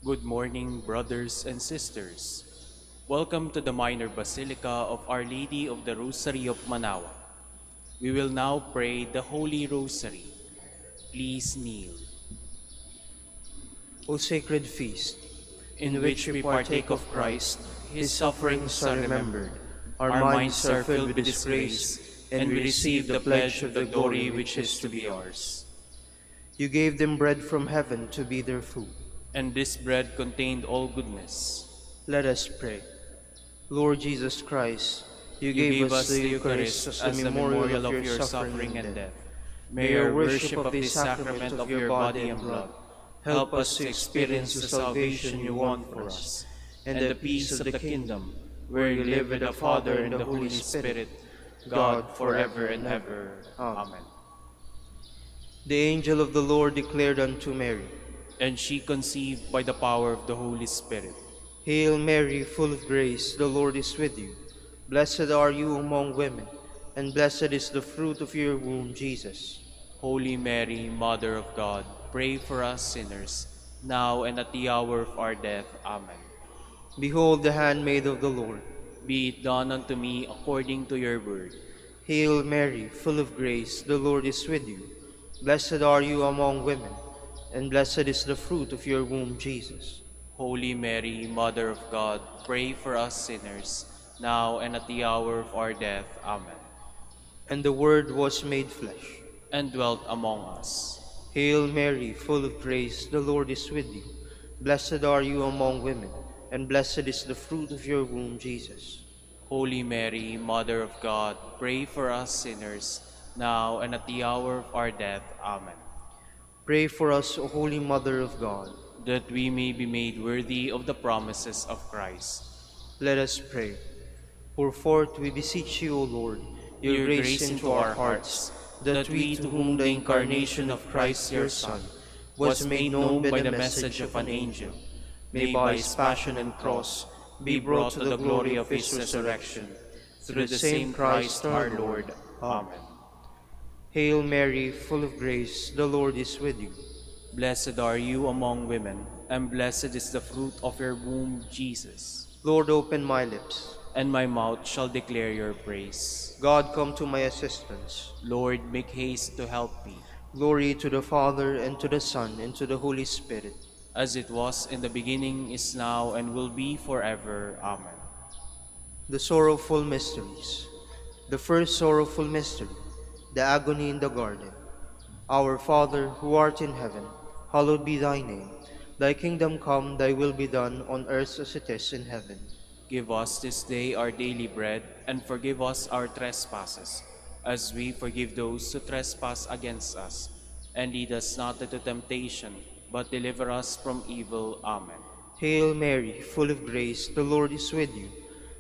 Good morning, brothers and sisters. Welcome to the Minor Basilica of Our Lady of the Rosary of Manaoag. We will now pray the Holy Rosary. Please kneel. O sacred feast, In which we partake of Christ, His sufferings are remembered, our our minds minds are are filled filled with with His His grace, grace, and we receive the pledge of the glory which is to be ours. You gave them bread from heaven to be their food. and this bread contained all goodness. Let us pray. Lord Jesus Christ, you You gave gave us us the the Eucharist Eucharist as as a a memorial memorial of of your your suffering suffering and and death. death. May May our our worship worship of of this this sacrament of your body and blood help us to experience the salvation you want for us, and the peace of the kingdom, where you live with the Father and the Holy Spirit, God forever and ever. Amen. The angel of the Lord declared unto Mary, And she conceived by the power of the Holy Spirit. Hail Mary, full of grace, the Lord is with you. Blessed are you among women, and blessed is the fruit of your womb, Jesus. Holy Mary, Mother of God, pray for us sinners, now and at the hour of our death. Amen. Behold the handmaid of the Lord. Be it done unto me according to your word. Hail Mary, full of grace, the Lord is with you. Blessed are you among women, and blessed is the fruit of your womb, Jesus. Holy Mary, Mother of God, pray for us sinners, now and at the hour of our death. Amen. And the Word was made flesh. And dwelt among us. Hail Mary, full of grace, the Lord is with you. Blessed are you among women, and blessed is the fruit of your womb, Jesus. Holy Mary, Mother of God, pray for us sinners, now and at the hour of our death. Amen. Pray for us, O Holy Mother of God. That we may be made worthy of the promises of Christ. Let us pray. Pour forth, we beseech you, O Lord, your grace into our hearts, that we, to whom the incarnation of Christ your Son was made known by the message of an angel, may by his passion and cross be brought to the glory of his resurrection, through the same Christ our Lord. Amen. Hail Mary, full of grace, the Lord is with you. Blessed are you among women, and blessed is the fruit of your womb, Jesus. Lord, open my lips. And my mouth shall declare your praise. God, come to my assistance. Lord, make haste to help me. Glory to the Father, and to the Son, and to the Holy Spirit. As it was in the beginning, is now, and will be forever. Amen. The sorrowful mysteries. The first sorrowful mystery, the agony in the garden. Our Father, who art in heaven, hallowed be thy name. Thy kingdom come, thy will be done, on earth as it is in heaven. Give us this day our daily bread, and forgive us our trespasses, as we forgive those who trespass against us. And lead us not into temptation, but deliver us from evil. Amen. Hail Mary, full of grace, the Lord is with you.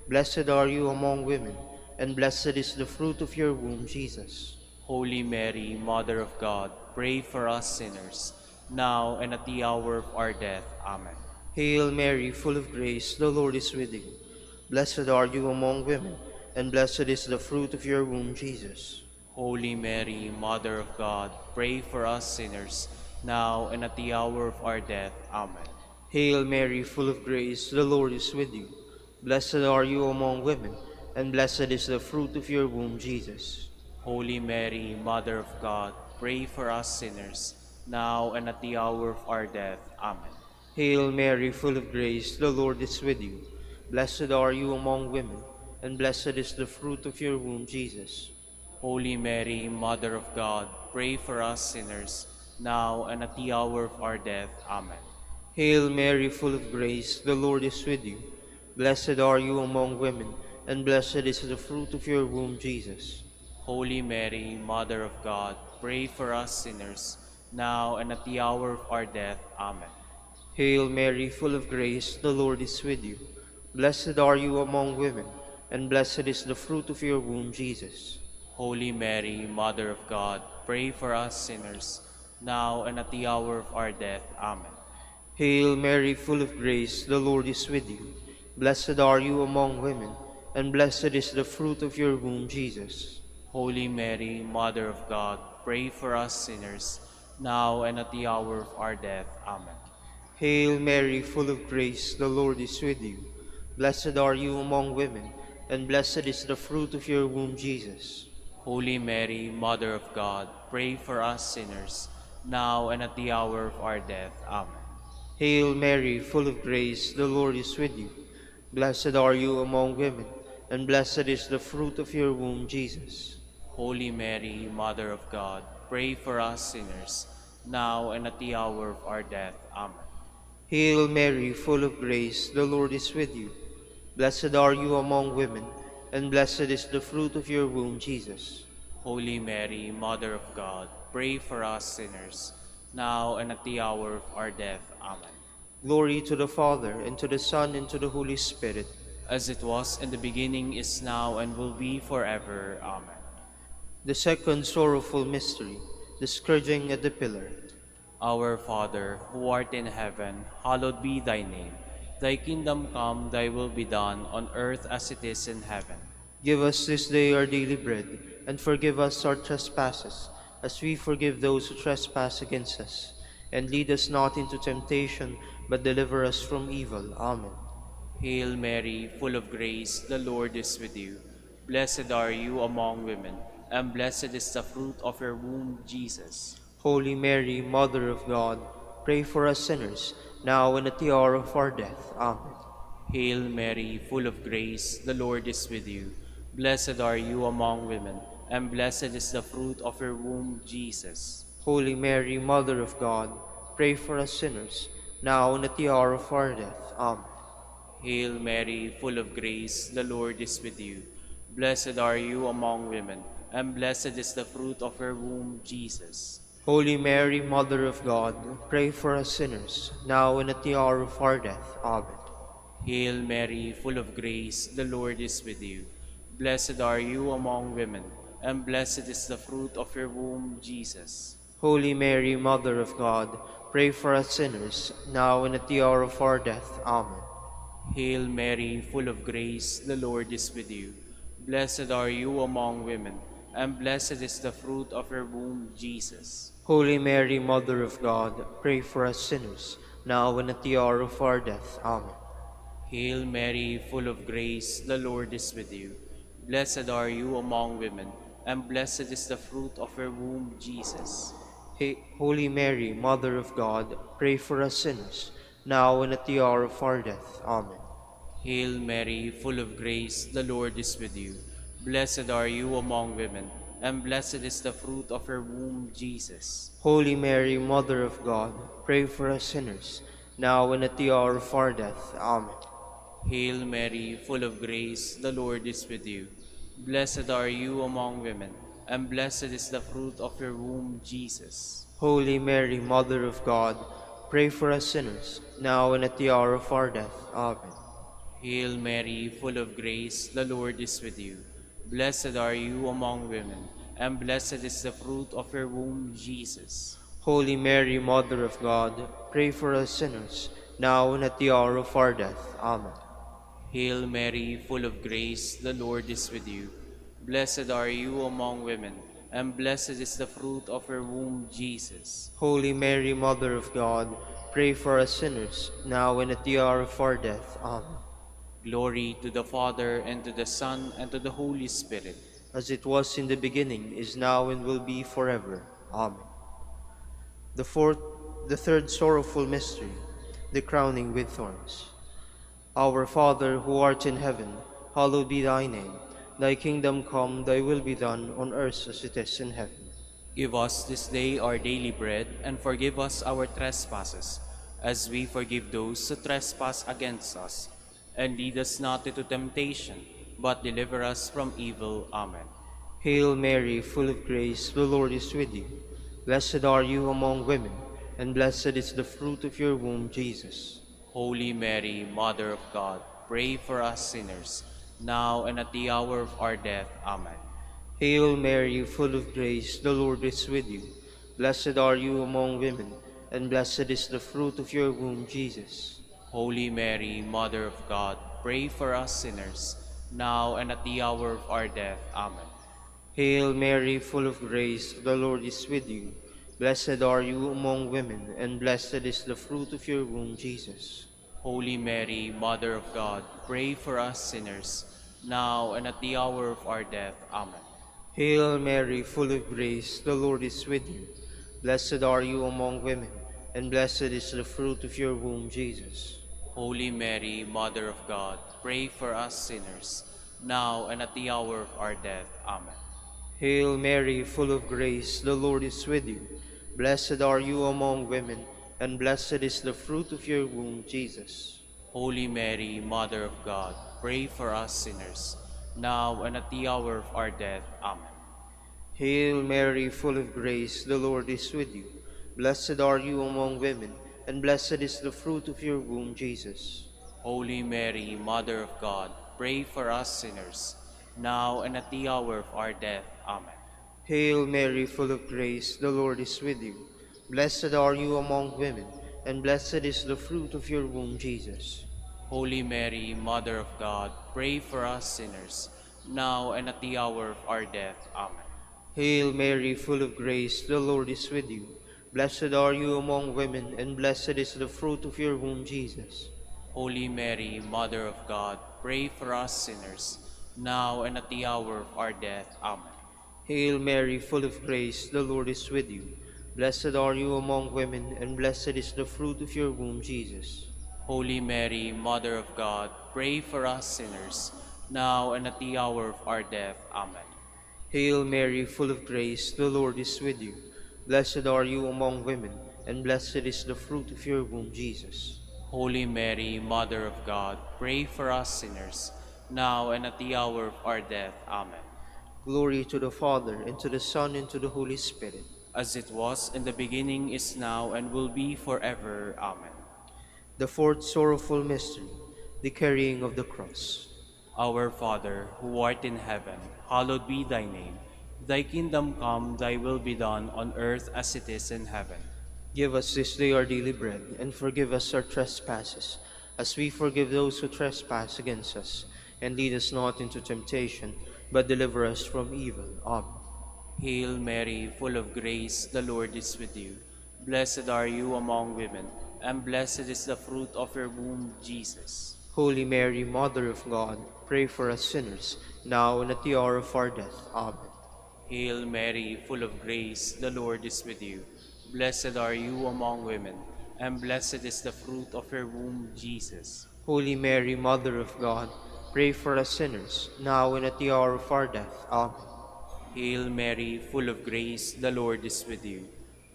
Blessed are you among women, and blessed is the fruit of your womb, Jesus. Holy Mary, Mother of God, pray for us sinners, now and at the hour of our death. Amen. Hail Mary, full of grace, the Lord is with you. Blessed are you among women, and blessed is the fruit of your womb, Jesus. Holy Mary, Mother of God, pray for us sinners, now and at the hour of our death. Amen. Hail Mary, full of grace, the Lord is with you. Blessed are you among women, and blessed is the fruit of your womb, Jesus. Holy Mary, Mother of God, pray for us sinners, now and at the hour of our death. Amen. Hail Mary, full of grace, the Lord is with you. Blessed are you among women, and blessed is the fruit of your womb, Jesus. Holy Mary, Mother of God, pray for us sinners, now and at the hour of our death. Amen. Hail Mary, full of grace, the Lord is with you. Blessed are you among women, and blessed is the fruit of your womb, Jesus. Holy Mary, Mother of God, pray for us sinners, now and at the hour of our death. Amen. Hail Mary, full of grace, the Lord is with you. Blessed are you among women, and blessed is the fruit of your womb, Jesus. Holy Mary, Mother of God, pray for us sinners, now and at the hour of our death. Amen. Hail Mary, full of grace, the Lord is with you. Blessed are you among women, and blessed is the fruit of your womb, Jesus. Holy Mary, Mother of God, pray for us sinners, now and at the hour of our death. Amen. Hail Mary, full of grace, the Lord is with you. Blessed are you among women, and blessed is the fruit of your womb, Jesus. Holy Mary, Mother of God, pray for us sinners, now and at the hour of our death. Amen. Hail Mary, full of grace, the Lord is with you. Blessed are you among women, and blessed is the fruit of your womb, Jesus. Holy Mary, Mother of God, pray for us sinners, now and at the hour of our death. Amen. Hail Mary, full of grace, the Lord is with you. Blessed are you among women, and blessed is the fruit of your womb, Jesus. Holy Mary, Mother of God, pray for us sinners, now and at the hour of our death. Amen. Glory to the Father, and to the Son, and to the Holy Spirit. As it was in the beginning, is now, and will be forever. Amen. The second sorrowful mystery, the scourging at the pillar. Our Father, who art in heaven, hallowed be thy name. Thy kingdom come, thy will be done, on earth as it is in heaven. Give us this day our daily bread, and forgive us our trespasses, as we forgive those who trespass against us. And lead us not into temptation, but deliver us from evil. Amen. Hail Mary, full of grace, the Lord is with you. Blessed are you among women, and blessed is the fruit of your womb, Jesus. Holy Mary, Mother of God, pray for us sinners, now and at the hour of our death. Amen. Hail Mary, full of grace, the Lord is with you. Blessed are you among women, and blessed is the fruit of your womb, Jesus. Holy Mary, Mother of God, pray for us sinners, now and at the hour of our death. Amen. Hail Mary, full of grace, the Lord is with you. Blessed are you among women, and blessed is the fruit of your womb, Jesus. Holy Mary, Mother of God, pray for us sinners, now and at the hour of our death. Amen. Hail Mary, full of grace, the Lord is with you. Blessed are you among women, and blessed is the fruit of your womb, Jesus. Holy Mary, Mother of God, pray for us sinners, now and at the hour of our death. Amen. Hail Mary, full of grace, the Lord is with you. Blessed are you among women, and blessed is the fruit of your womb, Jesus. Holy Mary, Mother of God, pray for us sinners, now and at the hour of our death. Amen. Hail Mary, full of grace, the Lord is with you. Blessed are you among women, and blessed is the fruit of your womb, Jesus. Holy Mary, Mother of God, pray for us sinners, now and at the hour of our death. Amen. Hail Mary, full of grace, the Lord is with you. Blessed are you among women, and blessed is the fruit of your womb, Jesus. Holy Mary, Mother of God, pray for us sinners, now and at the hour of our death. Amen. Hail Mary, full of grace, the Lord is with you. Blessed are you among women, and blessed is the fruit of your womb, Jesus. Holy Mary, Mother of God, pray for us sinners, now and at the hour of our death. Amen. Hail Mary, full of grace, the Lord is with you. Blessed are you among women, and blessed is the fruit of your womb, Jesus. Holy Mary, Mother of God, pray for us sinners, now and at the hour of our death. Amen. Hail Mary, full of grace, the Lord is with you. Blessed are you among women, and blessed is the fruit of your womb, Jesus. Holy Mary, Mother of God, pray for us sinners, now and at the hour of our death. Amen. Glory to the Father, and to the Son, and to the Holy Spirit. As it was in the beginning, is now, and will be forever. Amen. The third sorrowful mystery, the crowning with thorns. Our Father, who art in heaven, hallowed be thy name. Thy kingdom come, thy will be done, on earth as it is in heaven. Give us this day our daily bread, and forgive us our trespasses, as we forgive those who trespass against us. And lead us not into temptation, but deliver us from evil. Amen. Hail Mary, full of grace, the Lord is with you. Blessed are you among women, and blessed is the fruit of your womb, Jesus. Holy Mary, Mother of God, pray for us sinners, now and at the hour of our death. Amen. Hail Mary, full of grace, the Lord is with you. Blessed are you among women, and blessed is the fruit of your womb, Jesus. Holy Mary, Mother of God, pray for us sinners, now and at the hour of our death. Amen. Hail Mary, full of grace, the Lord is with you. Blessed are you among women, and blessed is the fruit of your womb, Jesus. Holy Mary, Mother of God, pray for us sinners, now and at the hour of our death. Amen. Hail Mary, full of grace, the Lord is with you. Blessed are you among women, and blessed is the fruit of your womb, Jesus. Holy Mary, Mother of God, pray for us sinners, now and at the hour of our death. Amen. Hail Mary, full of grace, the Lord is with you. Blessed are you among women, and blessed is the fruit of your womb, Jesus. Holy Mary, Mother of God, pray for us sinners, now and at the hour of our death. Amen. Hail Mary, full of grace, the Lord is with you. Blessed are you among women, and blessed is the fruit of your womb, Jesus. Holy Mary, Mother of God, pray for us sinners, now and at the hour of our death. Amen. Hail Mary, full of grace, the Lord is with you. Blessed are you among women, and blessed is the fruit of your womb, Jesus. Holy Mary, Mother of God, pray for us sinners, now and at the hour of our death. Amen. Hail Mary, full of grace, the Lord is with you. Blessed are you among women, and blessed is the fruit of your womb, Jesus. Holy Mary, Mother of God, pray for us sinners, now and at the hour of our death. Amen. Hail Mary, full of grace, the Lord is with you. Blessed are you among women, and blessed is the fruit of your womb, Jesus. Holy Mary, Mother of God, pray for us sinners, now and at the hour of our death. Amen. Hail Mary, full of grace, the Lord is with you. Blessed are you among women, and blessed is the fruit of your womb, Jesus. Holy Mary, Mother of God, pray for us sinners, now and at the hour of our death. Amen. Glory to the Father, and to the Son, and to the Holy Spirit. As it was in the beginning, is now, and will be forever. Amen. The fourth sorrowful mystery, the carrying of the cross. Our Father, who art in heaven, hallowed be thy name. Thy kingdom come, thy will be done on earth as it is in heaven. Give us this day our daily bread, and forgive us our trespasses, as we forgive those who trespass against us. And lead us not into temptation, but deliver us from evil. Amen. Hail Mary, full of grace, the Lord is with you. Blessed are you among women, and blessed is the fruit of your womb, Jesus. Holy Mary, Mother of God, pray for us sinners, now and at the hour of our death. Amen. Hail Mary, full of grace, the Lord is with you. Blessed are you among women, and blessed is the fruit of your womb, Jesus. Holy Mary, Mother of God, pray for us sinners, now and at the hour of our death. Amen. Hail Mary, full of grace, the Lord is with you.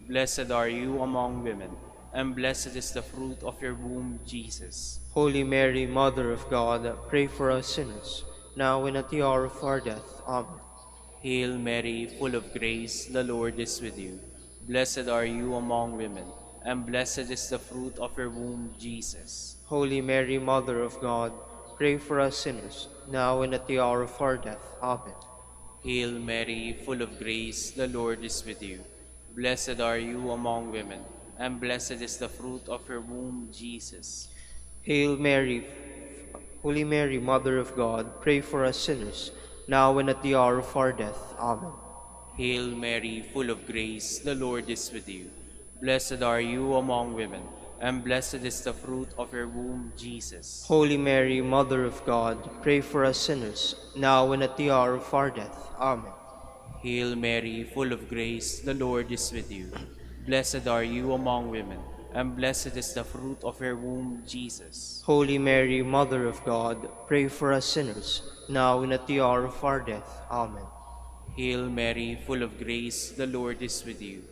Blessed are you among women, and blessed is the fruit of your womb, Jesus. Holy Mary, Mother of God, pray for us sinners, now and at the hour of our death. Amen. Hail Mary, full of grace, the Lord is with you. Blessed are you among women, and blessed is the fruit of your womb, Jesus. Holy Mary, Mother of God, pray for us sinners, now and at the hour of our death. Amen. Hail Mary, full of grace, the Lord is with you. Blessed are you among women, and blessed is the fruit of your womb, Jesus. Hail Mary, Holy Mary, Mother of God, pray for us sinners, now and at the hour of our death. Amen. Hail Mary, full of grace, the Lord is with you. Blessed are you among women, and blessed is the fruit of your womb, Jesus. Holy Mary, Mother of God, pray for us sinners, now and at the hour of our death. Amen. Hail Mary, full of grace, the Lord is with you. Blessed are you among women, and blessed is the fruit of your womb, Jesus. Holy Mary, Mother of God, pray for us sinners, now and at the hour of our death. Amen. Hail Mary, full of grace, the Lord is with you.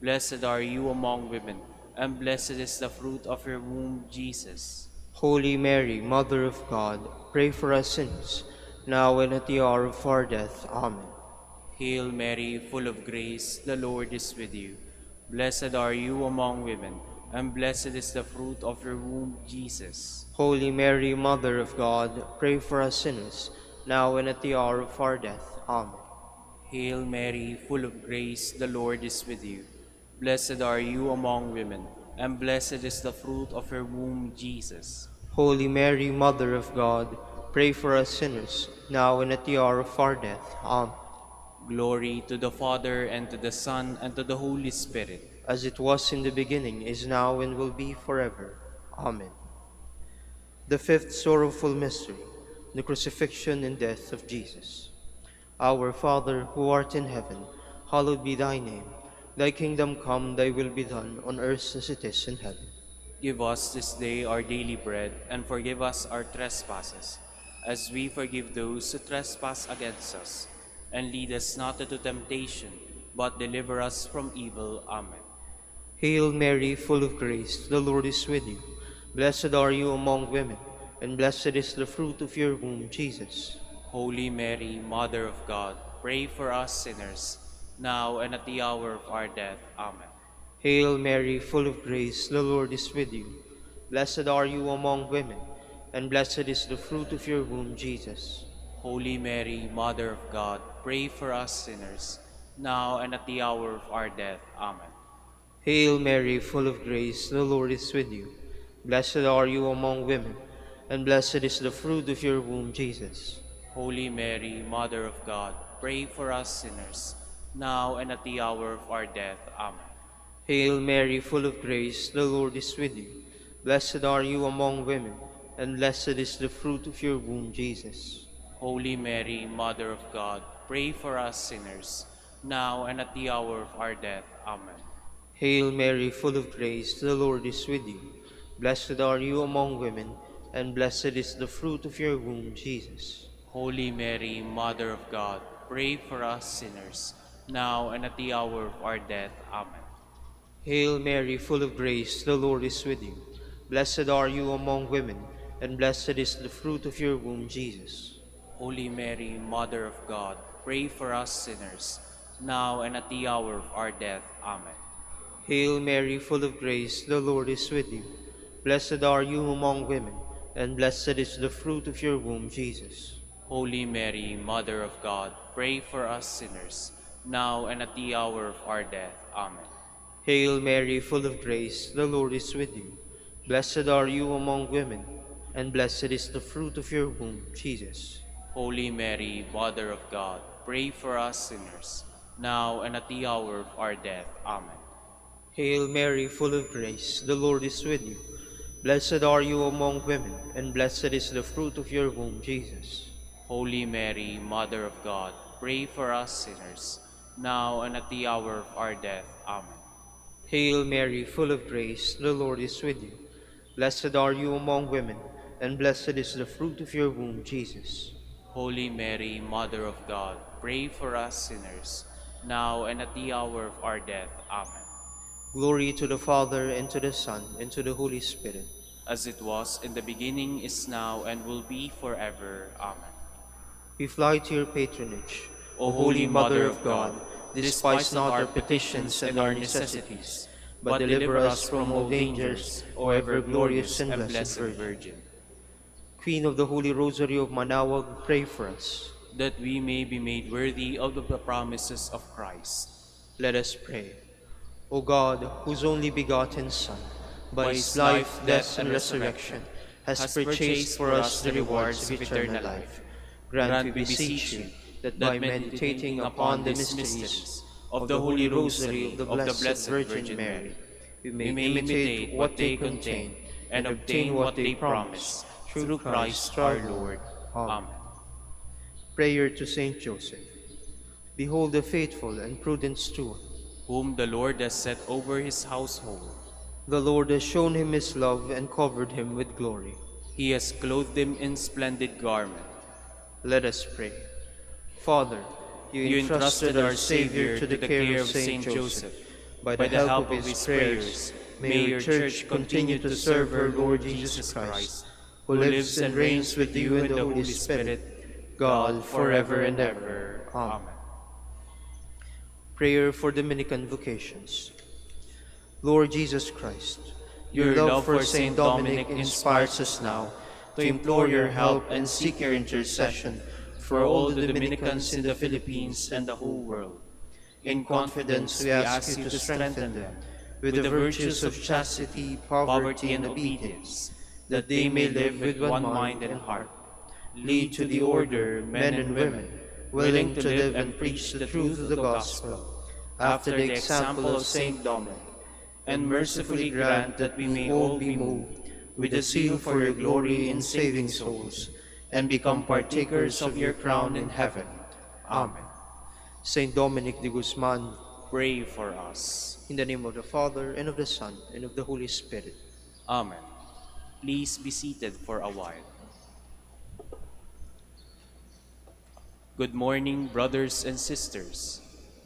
Blessed are you among women, and blessed is the fruit of your womb, Jesus. Holy Mary, Mother of God, pray for us sinners, now and at the hour of our death. Amen. Hail Mary, full of grace, the Lord is with you. Blessed are you among women, and blessed is the fruit of your womb, Jesus. Holy Mary, Mother of God, pray for us sinners, now and at the hour of our death. Amen. Hail Mary, full of grace, the Lord is with you. Blessed are you among women, and blessed is the fruit of your womb, Jesus. Holy Mary, Mother of God, pray for us sinners, now and at the hour of our death. Amen. Glory to the Father, and to the Son, and to the Holy Spirit. as it was in the beginning, is now, and will be forever. Amen. The fifth sorrowful mystery, the crucifixion and death of Jesus. Our Father, who art in heaven, hallowed be thy name. Thy kingdom come, thy will be done, on earth as it is in heaven. Give us this day our daily bread, and forgive us our trespasses, as we forgive those who trespass against us. And lead us not into temptation, but deliver us from evil. Amen. Hail Mary, full of grace, the Lord is with you. Blessed are you among women, and blessed is the fruit of your womb, Jesus. Holy Mary, Mother of God, pray for us sinners, now and at the hour of our death. Amen. Hail Mary, full of grace, the Lord is with you. Blessed are you among women, and blessed is the fruit of your womb, Jesus. Holy Mary, Mother of God, pray for us sinners, now and at the hour of our death. Amen. Hail Mary, full of grace, the Lord is with you. Blessed are you among women, and blessed is the fruit of your womb, Jesus. Holy Mary, Mother of God, pray for us sinners, now and at the hour of our death. Amen. Hail Mary, full of grace, the Lord is with you. Blessed are you among women, and blessed is the fruit of your womb, Jesus. Holy Mary, Mother of God, pray for us sinners, now and at the hour of our death. Amen. Hail Mary, full of grace, the Lord is with you. Blessed are you among women, and blessed is the fruit of your womb, Jesus. Holy Mary, Mother of God, pray for us sinners, now and at the hour of our death. Amen. Hail Mary, full of grace, the Lord is with you. Blessed are you among women, and blessed is the fruit of your womb, Jesus. Holy Mary, Mother of God, pray for us sinners, now and at the hour of our death. Amen. Hail Mary, full of grace, the Lord is with you. Blessed are you among women, and blessed is the fruit of your womb, Jesus. Holy Mary, Mother of God, pray for us sinners, now and at the hour of our death. Amen. Hail Mary, full of grace, the Lord is with you. Blessed are you among women, and blessed is the fruit of your womb, Jesus. Holy Mary, Mother of God, pray for us sinners, now and at the hour of our death. Amen. Hail Mary, full of grace, the Lord is with you. Blessed are you among women, and blessed is the fruit of your womb, Jesus. Holy Mary, Mother of God, pray for us sinners, now and at the hour of our death. Amen. Hail Mary, full of grace, the Lord is with you. Blessed are you among women, and blessed is the fruit of your womb, Jesus. Holy Mary, Mother of God, pray for us sinners, now and at the hour of our death. Amen. Glory to the Father, and to the Son, and to the Holy Spirit. As it was in the beginning, is now, and will be forever. Amen. We fly to your patronage, O Holy Mother of God, despise not our petitions and our necessities, but deliver us from all dangers, O ever glorious and blessed Virgin. Queen of the Holy Rosary of Manaoag, pray for us. That we may be made worthy of the promises of Christ. Let us pray. O God, whose only begotten Son, by his life, death, and resurrection, has purchased for us the rewards of eternal life, grant, we beseech you, that by meditating upon the mysteries of the Holy Rosary of the Blessed Virgin Mary, we may imitate what they contain and obtain what they promise, through Christ our Lord. Amen. Prayer to Saint Joseph. Behold the faithful and prudent steward, whom the Lord has set over his household. The Lord has shown him his love and covered him with glory. He has clothed him in splendid garment. Let us pray. Father, you entrusted our Savior to the care of Saint Joseph. By the help of his prayers, may your Church continue to serve her Lord Jesus Christ, who lives and reigns with you in the Holy Spirit, God, forever and ever. Amen. Prayer for Dominican vocations. Lord Jesus Christ, your love for Saint Dominic inspires us now to implore your help and seek your intercession for all the Dominicans in the Philippines and the whole world. In confidence, we ask you to strengthen them with the virtues of chastity, poverty, and obedience, that they may live with one mind and heart. Lead to the order men and women willing to live and preach the truth of the gospel, after the example of Saint Dominic, and mercifully grant that we may all be moved with the zeal for your glory in saving souls, and become partakers of your crown in heaven. Amen. Saint Dominic de Guzman, pray for us. in the name of the Father, and of the Son, and of the Holy Spirit. Amen. Please be seated for a while. Good morning, brothers and sisters.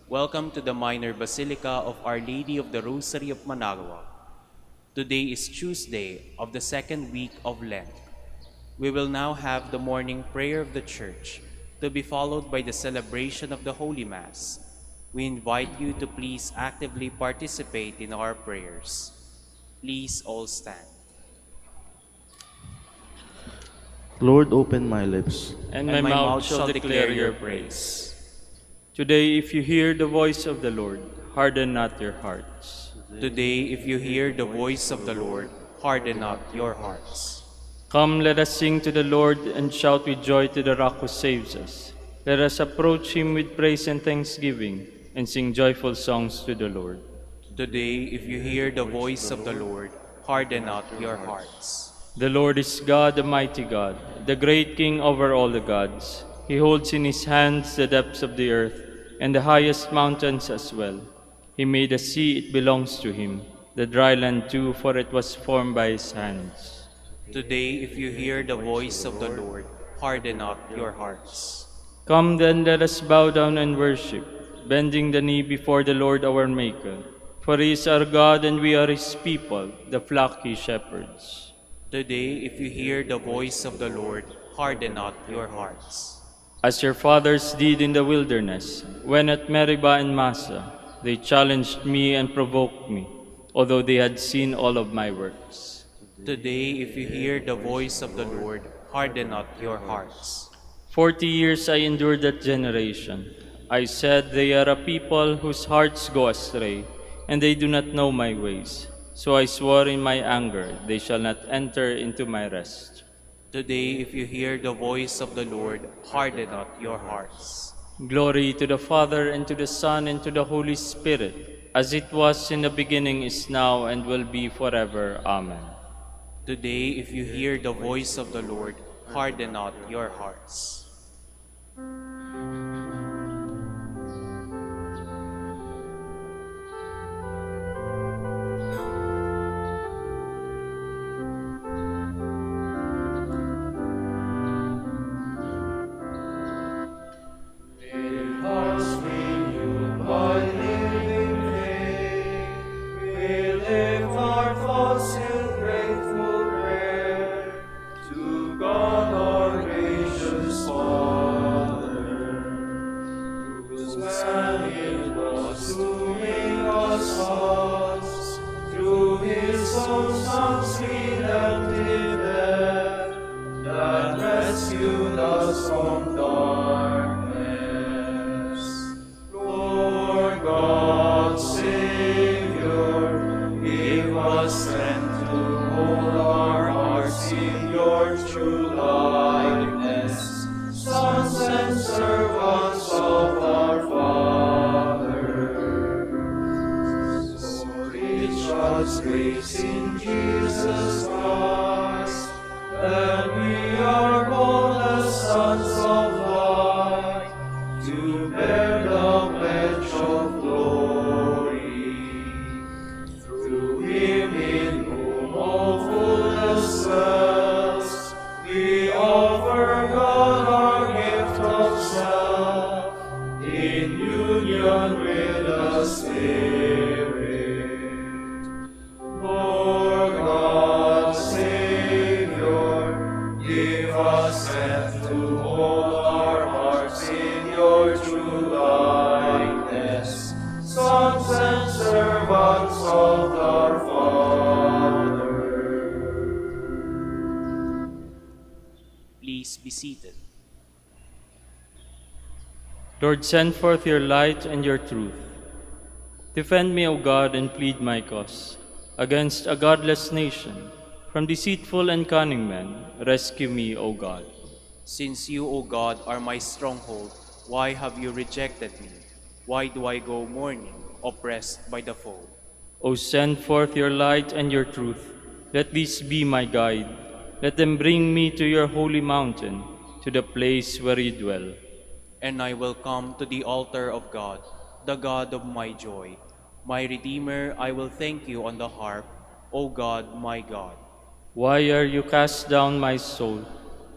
Welcome to the Minor Basilica of Our Lady of the Rosary of Manaoag. Today is Tuesday of the second week of Lent. We will now have the morning prayer of the Church, to be followed by the celebration of the Holy Mass. We invite you to please actively participate in our prayers. Please all stand. Lord, open my lips, and my mouth shall declare your praise. Today, if you hear the voice of the Lord, harden not your hearts. Today, if you hear the voice of the Lord, harden not your hearts. Come, let us sing to the Lord and shout with joy to the Rock who saves us. Let us approach him with praise and thanksgiving, and sing joyful songs to the Lord. Today, if you hear the voice of the Lord, harden not your hearts. The Lord is God, the mighty God, the great King over all the gods. He holds in his hands the depths of the earth, and the highest mountains as well. He made the sea, it belongs to him, the dry land too, for it was formed by his hands. Today, if you hear the voice of the Lord, harden not your hearts. Come then, let us bow down and worship, bending the knee before the Lord our Maker. For he is our God, and we are his people, the flock he shepherds. Today, if you hear the voice of the Lord, harden not your hearts. As your fathers did in the wilderness, when at Meribah and Massa, they challenged me and provoked me, although they had seen all of my works. Today, if you hear the voice of the Lord, harden not your hearts. 40 years I endured that generation. I said, they are a people whose hearts go astray, and they do not know my ways. So I swore in my anger, they shall not enter into my rest. Today, if you hear the voice of the Lord, harden not your hearts. Glory to the Father, and to the Son, and to the Holy Spirit, as it was in the beginning, is now, and will be forever. Amen. Today, if you hear the voice of the Lord, harden not your hearts. Please be seated. Lord, send forth your light and your truth. Defend me, O God, and plead my cause. Against a godless nation, from deceitful and cunning men, rescue me, O God. Since you, O God, are my stronghold, Why have you rejected me? Why do I go mourning, oppressed by the foe? O send forth your light and your truth. Let these be my guide. Let them bring me to your holy mountain, to the place where you dwell. And I will come to the altar of God, the God of my joy. My Redeemer, I will thank you on the harp, O God, my God. Why are you cast down, my soul?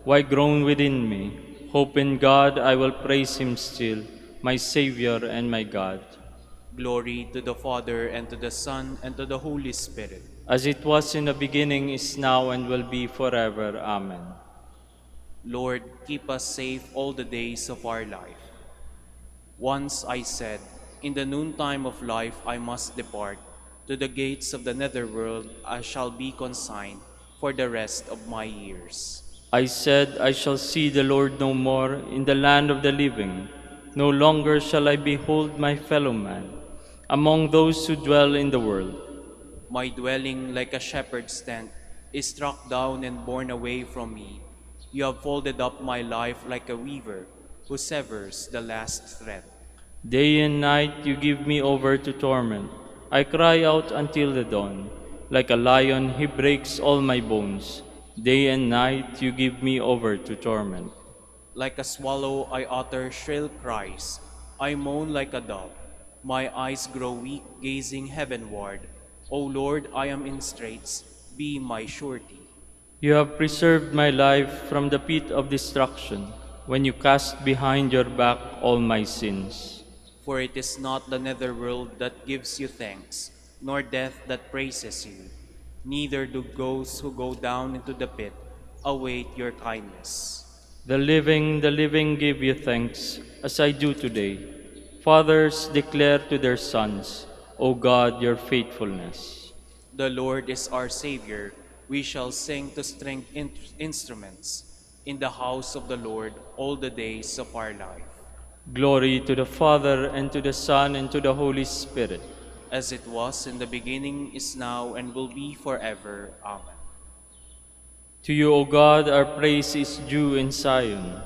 Why groan within me? Hope in God, I will praise him still, my Savior and my God. Glory to the Father, and to the Son, and to the Holy Spirit. As it was in the beginning, is now, and will be forever. Amen. Lord, keep us safe all the days of our life. Once I said, in the noontime of life I must depart. To the gates of the netherworld I shall be consigned for the rest of my years. I said, I shall see the Lord no more in the land of the living. No longer shall I behold my fellow man among those who dwell in the world. My dwelling, like a shepherd's tent, is struck down and borne away from me. You have folded up my life like a weaver who severs the last thread. Day and night you give me over to torment. I cry out until the dawn. Like a lion, he breaks all my bones. Day and night you give me over to torment. Like a swallow I utter shrill cries. I moan like a dove. My eyes grow weak gazing heavenward. O Lord, I am in straits. Be my surety. You have preserved my life from the pit of destruction, when you cast behind your back all my sins. For it is not the netherworld that gives you thanks, nor death that praises you. Neither do those who go down into the pit await your kindness. The living give you thanks, as I do today. Fathers declare to their sons, O God, your faithfulness. The Lord is our Savior. We shall sing to stringed instruments in the house of the Lord all the days of our life. Glory to the Father, and to the Son, and to the Holy Spirit. As it was in the beginning, is now, and will be forever. Amen. To you, O God, our praise is due in Zion.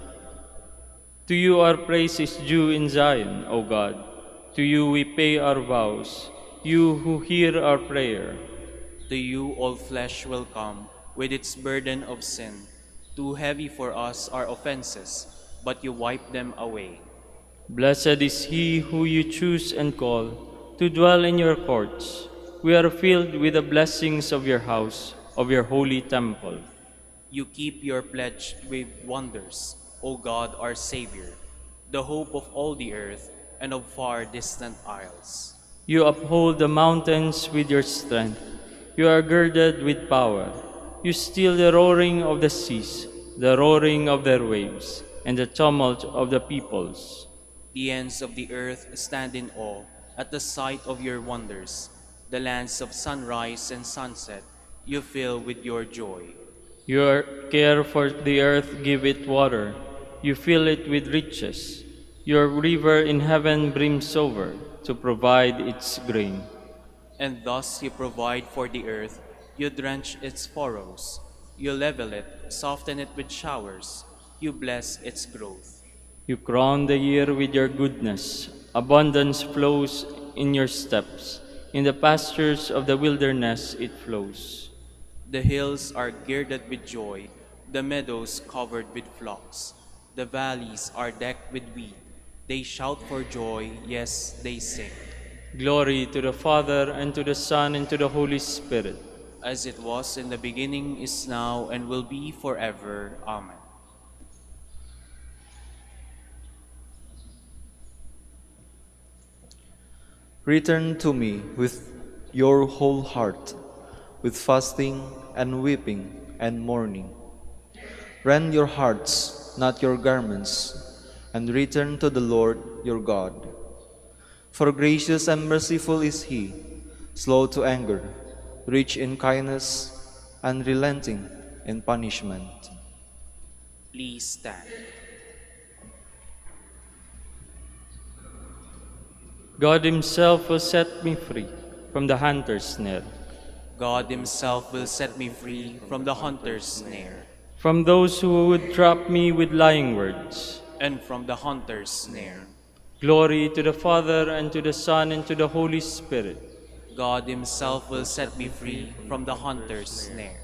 To you our praise is due in Zion, O God. To you we pay our vows, you who hear our prayer. To you all flesh will come with its burden of sin. Too heavy for us are offenses, but you wipe them away. Blessed is he who you choose and call to dwell in your courts. We are filled with the blessings of your house, of your holy temple. You keep your pledge with wonders, O God, our Savior, the hope of all the earth and of far distant isles. You uphold the mountains with your strength. You are girded with power. You still the roaring of the seas, the roaring of their waves, and the tumult of the peoples. The ends of the earth stand in awe at the sight of your wonders. The lands of sunrise and sunset you fill with your joy. Your care for the earth give it water. You fill it with riches. Your river in heaven brims over to provide its grain. And thus you provide for the earth. You drench its furrows. You level it, soften it with showers. You bless its growth. You crown the year with your goodness. Abundance flows in your steps. In the pastures of the wilderness it flows. The hills are girded with joy, the meadows covered with flocks. The valleys are decked with wheat. They shout for joy, yes, they sing. Glory to the Father, and to the Son, and to the Holy Spirit. As it was in the beginning, is now, and will be forever. Amen. Return to me with your whole heart, with fasting and weeping and mourning. Rend your hearts, not your garments, and return to the Lord your God. For gracious and merciful is He, slow to anger, rich in kindness, unrelenting in punishment. Please stand. God himself will set me free from the hunter's snare, God himself will set me free from the hunter's snare, from those who would trap me with lying words. and from the hunter's snare. Glory to the Father, and to the Son, and to the Holy Spirit. God himself will set me free from the hunter's snare.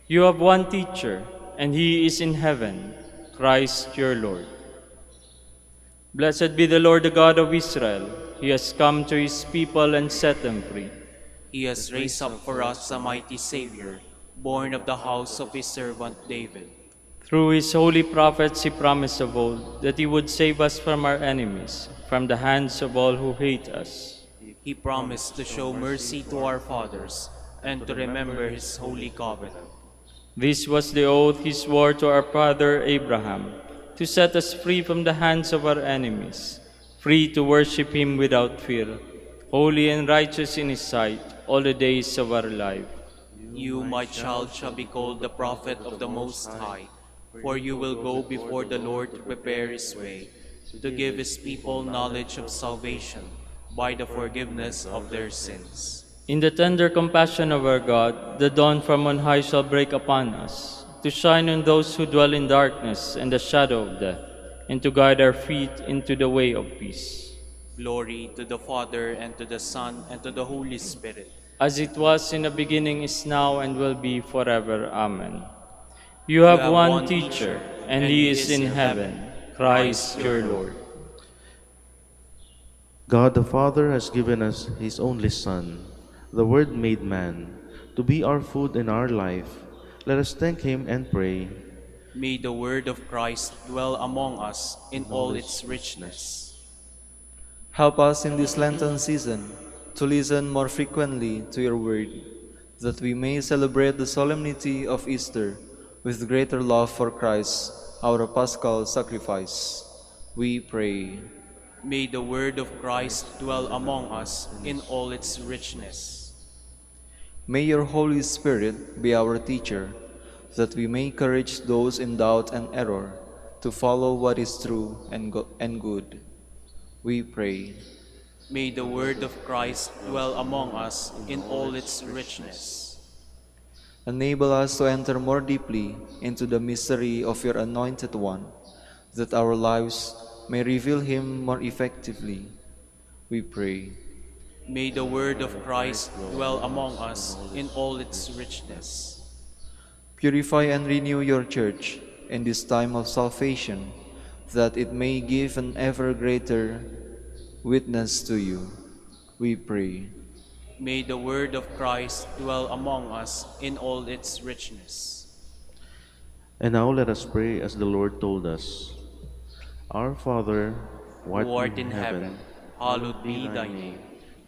You have one teacher, and he is in heaven, Christ your Lord. Blessed be the Lord, the God of Israel. He has come to his people and set them free. He has raised up for us a mighty Savior, born of the house of his servant David. Through his holy prophets he promised of old that he would save us from our enemies, from the hands of all who hate us. He promised to show mercy to our fathers and to remember his holy covenant. This was the oath he swore to our father Abraham, to set us free from the hands of our enemies, free to worship him without fear, holy and righteous in his sight all the days of our life. You, my child, shall be called the prophet of the Most High, for you will go before the Lord to prepare his way, to give his people knowledge of salvation by the forgiveness of their sins. In the tender compassion of our God, the dawn from on high shall break upon us, to shine on those who dwell in darkness and the shadow of death, and to guide our feet into the way of peace. Glory to the Father, and to the Son, and to the Holy Spirit. As it was in the beginning, is now, and will be forever. Amen. You have one teacher, and he is in heaven, Christ your Lord. God the Father has given us his only Son, the Word made man, to be our food and our life. Let us thank him and pray. May the word of Christ dwell among us in all its richness. Help us in this Lenten season to listen more frequently to your word, that we may celebrate the solemnity of Easter with greater love for Christ, our paschal sacrifice. We pray. May the word of Christ dwell among us in all its richness. May your Holy Spirit be our teacher, that we may encourage those in doubt and error to follow what is true and good. We pray. May the word of Christ dwell among us in all its richness. Enable us to enter more deeply into the mystery of your Anointed One, that our lives may reveal him more effectively. We pray. May the word of Christ dwell among us in all its richness. Purify and renew your church in this time of salvation, that it may give an ever greater witness to you. We pray. May the word of Christ dwell among us in all its richness. And now let us pray as the Lord told us. Our Father, Who art in heaven, hallowed be thy name.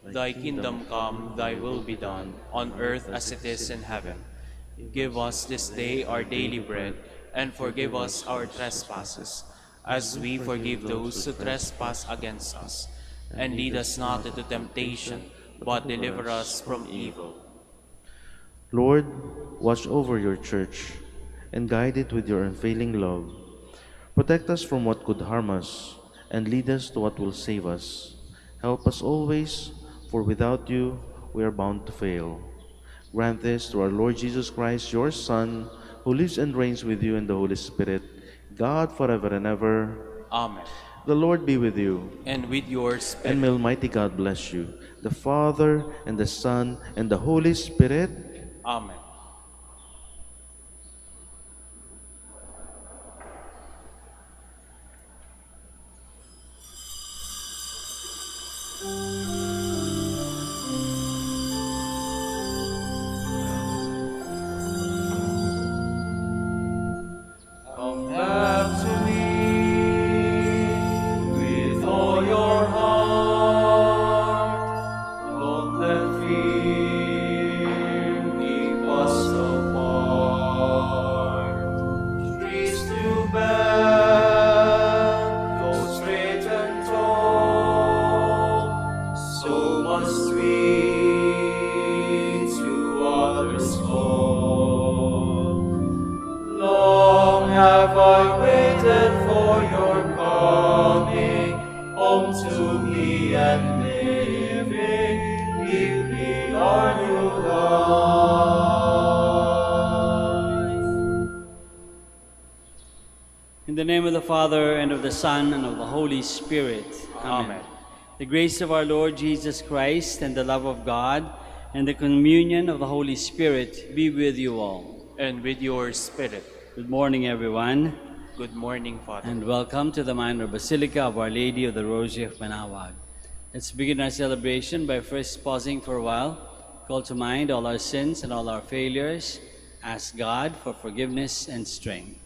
Thy kingdom come, thy will be done, on earth as it is in heaven. Give us this day our daily bread, and forgive us our trespasses, as we forgive those who trespass against us. And lead us not into temptation, but deliver us from evil. Lord, watch over your church and guide it with your unfailing love. Protect us from what could harm us, and lead us to what will save us. Help us always, for without you we are bound to fail. Grant this through our Lord Jesus Christ, your Son, who lives and reigns with you in the Holy Spirit, God forever and ever. Amen. The Lord be with you. And with your And spirit. may Almighty God bless you, the Father, and the Son, and the Holy Spirit. Amen. Come back to me with all your heart. Don't let fear keep us apart. Trees to bend, go straight and tall. So must we to others call. Long have I waited for your coming home to me and living. Give me our new life. In the name of the Father, and of the Son, and of the Holy Spirit. Amen. The grace of our Lord Jesus Christ, and the love of God, and the communion of the Holy Spirit be with you all. And with your spirit. Good morning, everyone, Good morning, Father. and welcome to the Minor Basilica of Our Lady of the Rosary of Manaoag. Let's begin our celebration by first pausing for a while, call to mind all our sins and all our failures, ask God for forgiveness and strength.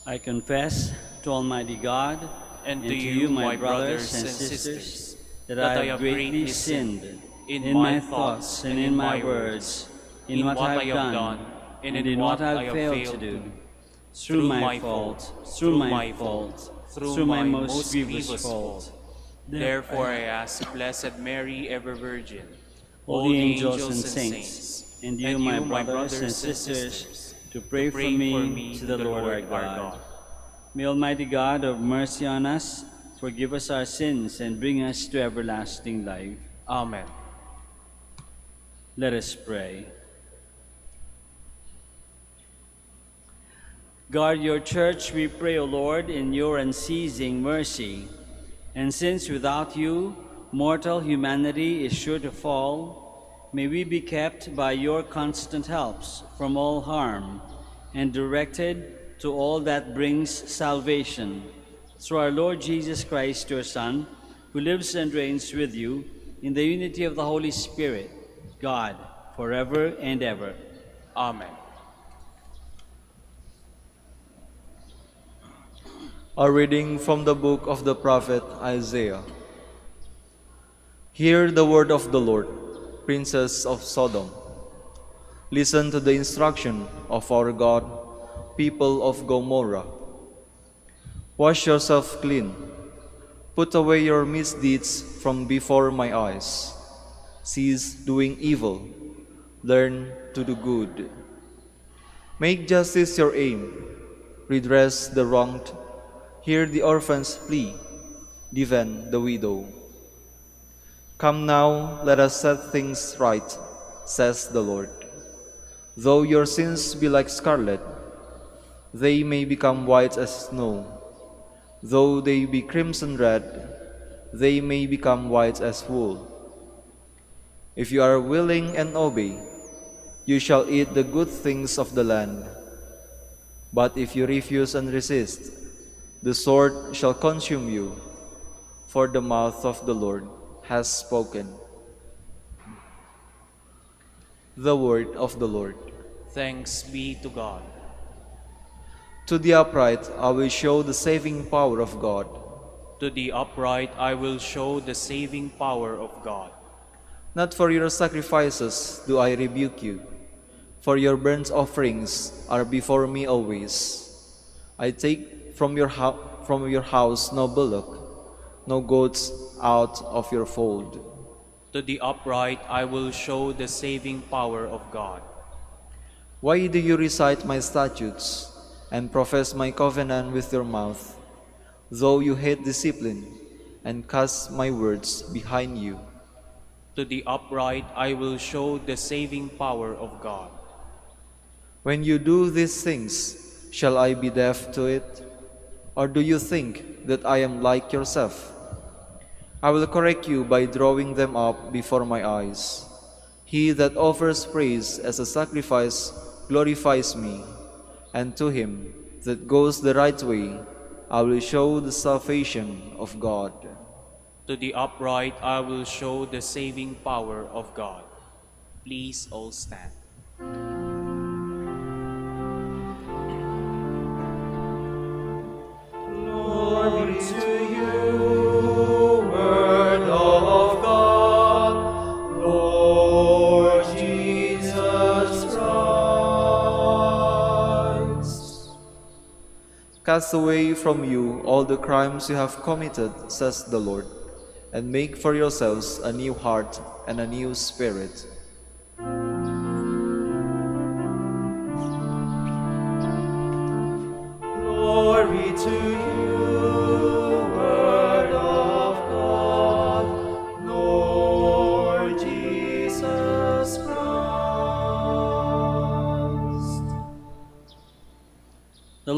I confess to Almighty God And to you, my brothers and sisters, that I have greatly sinned in my thoughts and in my words, in what I have done and in what I have failed to do, through my fault, through my most grievous fault. Therefore I ask Blessed Mary, ever Virgin, all the angels and saints, and you, my brothers and sisters, to pray for me to the Lord our God. May Almighty God have mercy on us, forgive us our sins, and bring us to everlasting life. Amen. Let us pray. Guard your church, we pray, O Lord, in your unceasing mercy. And since without you, mortal humanity is sure to fall, may we be kept by your constant helps from all harm and directed to all that brings salvation. Through our Lord Jesus Christ, your Son, who lives and reigns with you in the unity of the Holy Spirit, God, forever and ever. Amen. A reading from the book of the prophet Isaiah. Hear the word of the Lord, princes of Sodom. Listen to the instruction of our God, people of Gomorrah. Wash yourself clean. Put away your misdeeds from before my eyes. Cease doing evil. Learn to do good. Make justice your aim. Redress the wronged. Hear the orphan's plea. Defend the widow. Come now, let us set things right, says the Lord. Though your sins be like scarlet, they may become white as snow. Though they be crimson red, they may become white as wool. If you are willing and obey, you shall eat the good things of the land. But if you refuse and resist, the sword shall consume you, for the mouth of the Lord has spoken. The word of the Lord. Thanks be to God. To the upright I will show the saving power of God. To the upright I will show the saving power of God. Not for your sacrifices do I rebuke you, for your burnt offerings are before me always. I take from your house no bullock, no goats out of your fold. To the upright I will show the saving power of God. Why do you recite my statutes and profess my covenant with your mouth, though you hate discipline and cast my words behind you? To the upright I will show the saving power of God. When you do these things, shall I be deaf to it? Or do you think that I am like yourself? I will correct you by drawing them up before my eyes. He that offers praise as a sacrifice glorifies me, and to him that goes the right way, I will show the salvation of God. To the upright I will show the saving power of God. Please all stand. Glory to you, Word of God, Lord Jesus Christ. Cast away from you all the crimes you have committed, says the Lord, and make for yourselves a new heart and a new spirit. Glory to you, Word of God, Lord Jesus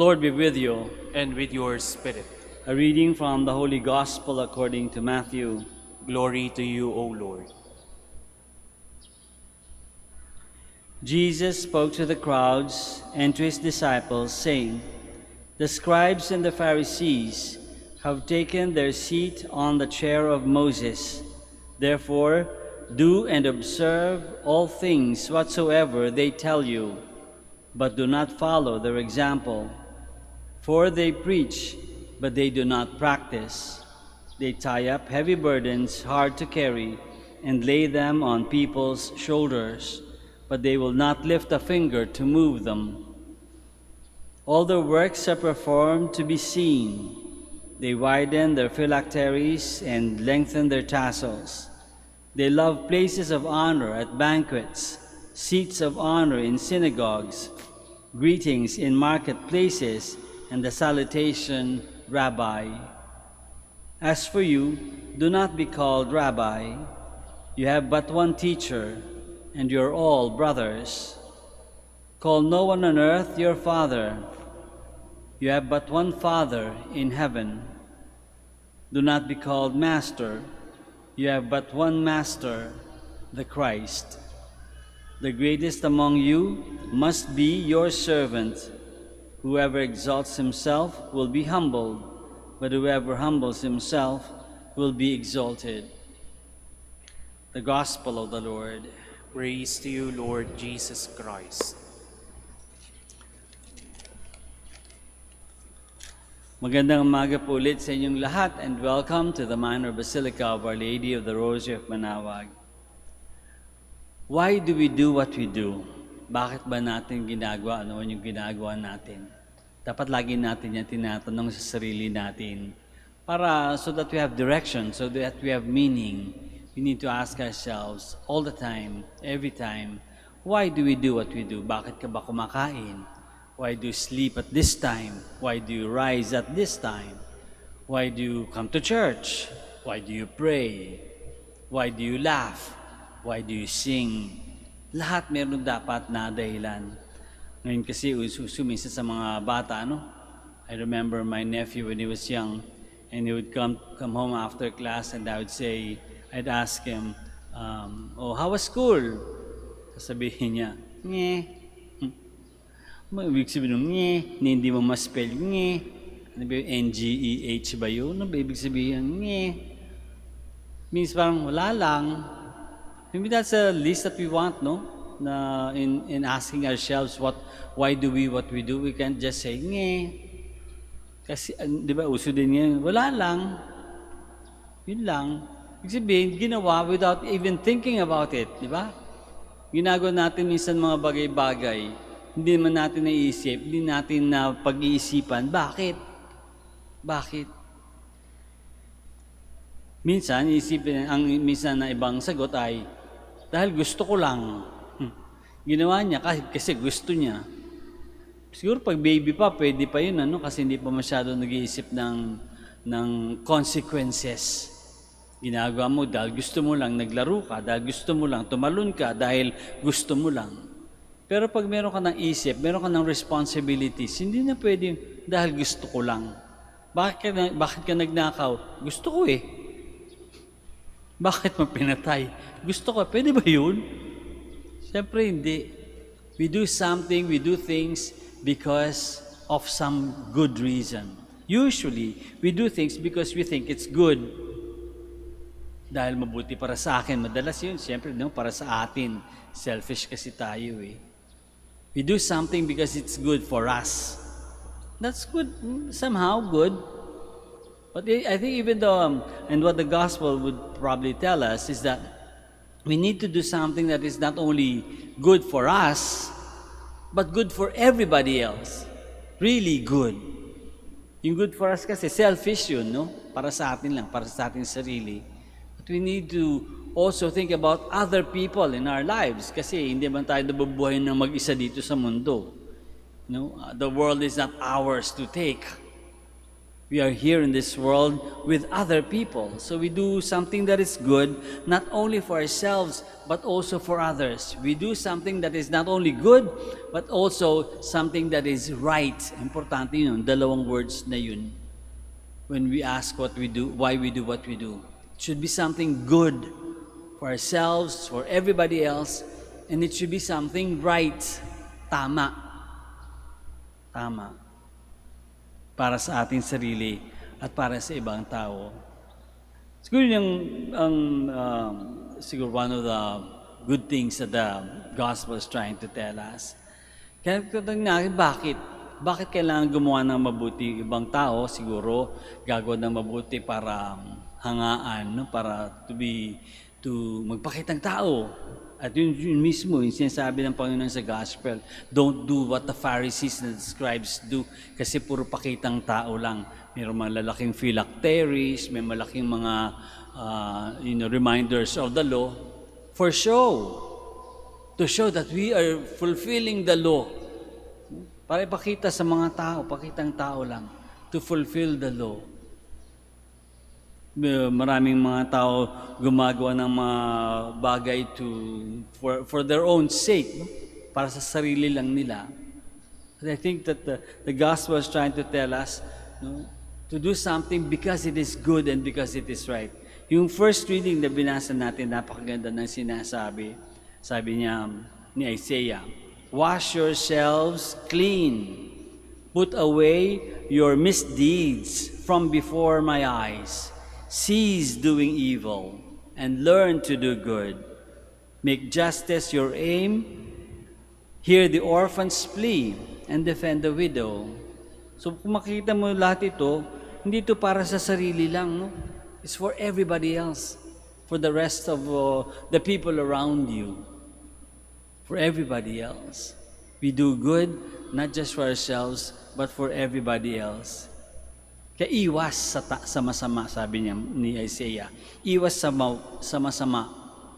Lord be with you. And with your spirit. A reading from the Holy Gospel according to Matthew. Glory to you, O Lord. Jesus spoke to the crowds and to his disciples, saying, "The scribes and the Pharisees have taken their seat on the chair of Moses. Therefore, do and observe all things whatsoever they tell you, but do not follow their example. For they preach, but they do not practice. They tie up heavy burdens hard to carry and lay them on people's shoulders, but they will not lift a finger to move them. All their works are performed to be seen. They widen their phylacteries and lengthen their tassels. They love places of honor at banquets, seats of honor in synagogues, greetings in marketplaces, and the salutation, Rabbi. As for you, do not be called Rabbi. You have but one teacher, and you're all brothers. Call no one on earth your father. You have but one Father in heaven. Do not be called Master. You have but one Master, the Christ. The greatest among you must be your servant. Whoever exalts himself will be humbled, but whoever humbles himself will be exalted." The Gospel of the Lord. Praise to you, Lord Jesus Christ. Magandang umaga po ulit sa inyong lahat and welcome to the Minor Basilica of Our Lady of the Rosary of Manaoag. Why do we do what we do? Bakit ba natin ginagawa? Ano yung ginagawa natin? Dapat lagi natin yan tinatanong sa sarili natin. So that we have direction, so that we have meaning. We need to ask ourselves all the time, every time, why do we do what we do? Bakit ka ba kumakain? Why do you sleep at this time? Why do you rise at this time? Why do you come to church? Why do you pray? Why do you laugh? Why do you sing? Lahat meron dapat na dahilan. Ngayon kasi uso minsan sa mga bata, I remember my nephew when he was young, and he would come home after class, and I'd ask him, "Oh, how was school?" Sasabihin niya, "Nye." Ibig sabihin ng nye, hindi mo ma-spell nye. Ano ba yung N-G-E-H ba yun? Ano ba ibig sabihin ng nye? Means parang wala lang. Maybe that's a list that we want, no? Na in asking ourselves why do we what we do, we can't just say nge. Kasi di ba uso din yan, wala lang. Yun lang. Ibig sabihin, ginawa without even thinking about it, di ba? Ginagawa natin minsan mga bagay-bagay, hindi naman natin naisip, hindi natin na pag-iisipan, bakit? Bakit? Minsan, minsan na ibang sagot ay, dahil gusto ko lang. Ginawa niya kasi gusto niya. Siguro pag baby pa, pwede pa yun, kasi hindi pa masyado nag-iisip ng consequences. Ginagawa mo dahil gusto mo lang, naglaro ka, dahil gusto mo lang, tumalon ka, dahil gusto mo lang. Pero pag meron ka ng isip, meron ka ng responsibilities, hindi na pwede dahil gusto ko lang. Bakit ka nagnakaw? Gusto ko eh. Bakit mo pinatay? Gusto ko. Pwede ba yun? Siyempre hindi. We do something, we do things because of some good reason. Usually, we do things because we think it's good. Dahil mabuti para sa akin. Madalas yun, siyempre, para sa atin. Selfish kasi tayo eh. We do something because it's good for us. That's good, somehow good. But I think even though, and what the gospel would probably tell us is that we need to do something that is not only good for us, but good for everybody else. Really good. Yung good for us kasi selfish yun, Para sa atin lang, para sa ating sarili. But we need to also think about other people in our lives kasi hindi man tayo nabubuhay ng mag-isa dito sa mundo. The world is not ours to take. We are here in this world with other people. So we do something that is good, not only for ourselves, but also for others. We do something that is not only good, but also something that is right. Importante yun, dalawang words na yun. When we ask what we do, why we do what we do. It should be something good for ourselves, for everybody else, and it should be something right. Tama. Tama. Para sa ating sarili at para sa ibang tao. Siguro siguro one of the good things that the gospel is trying to tell us. Kaya natin, bakit kailangan gumawa ng mabuti ibang tao? Siguro gagawa ng mabuti para hangaan, no? Para magpakitang tao. At yun mismo, yung sinasabi ng Panginoon sa Gospel, don't do what the Pharisees and the scribes do, kasi puro pakitang tao lang. Mayroong mga lalaking phylacteries, may malaking mga reminders of the law, for show, to show that we are fulfilling the law. Para ipakita sa mga tao, pakitang tao lang, to fulfill the law. Maraming mga tao gumagawa ng mga bagay for their own sake, no? Para sa sarili lang nila. And I think that the gospel is trying to tell us, no, to do something because it is good and because it is right. Yung first reading na binasa natin, napakaganda ng sinasabi. Sabi niya ni Isaiah, wash yourselves clean, put away your misdeeds from before my eyes. Cease doing evil and learn to do good. Make justice your aim. Hear the orphan's plea and defend the widow. So kung makita mo lahat ito, hindi ito para sa sarili lang, no? It's for everybody else. For the rest of the people around you. For everybody else. We do good, not just for ourselves, but for everybody else. Kaya iwas sa masama, sabi niya ni Isaiah. Iwas sa masama,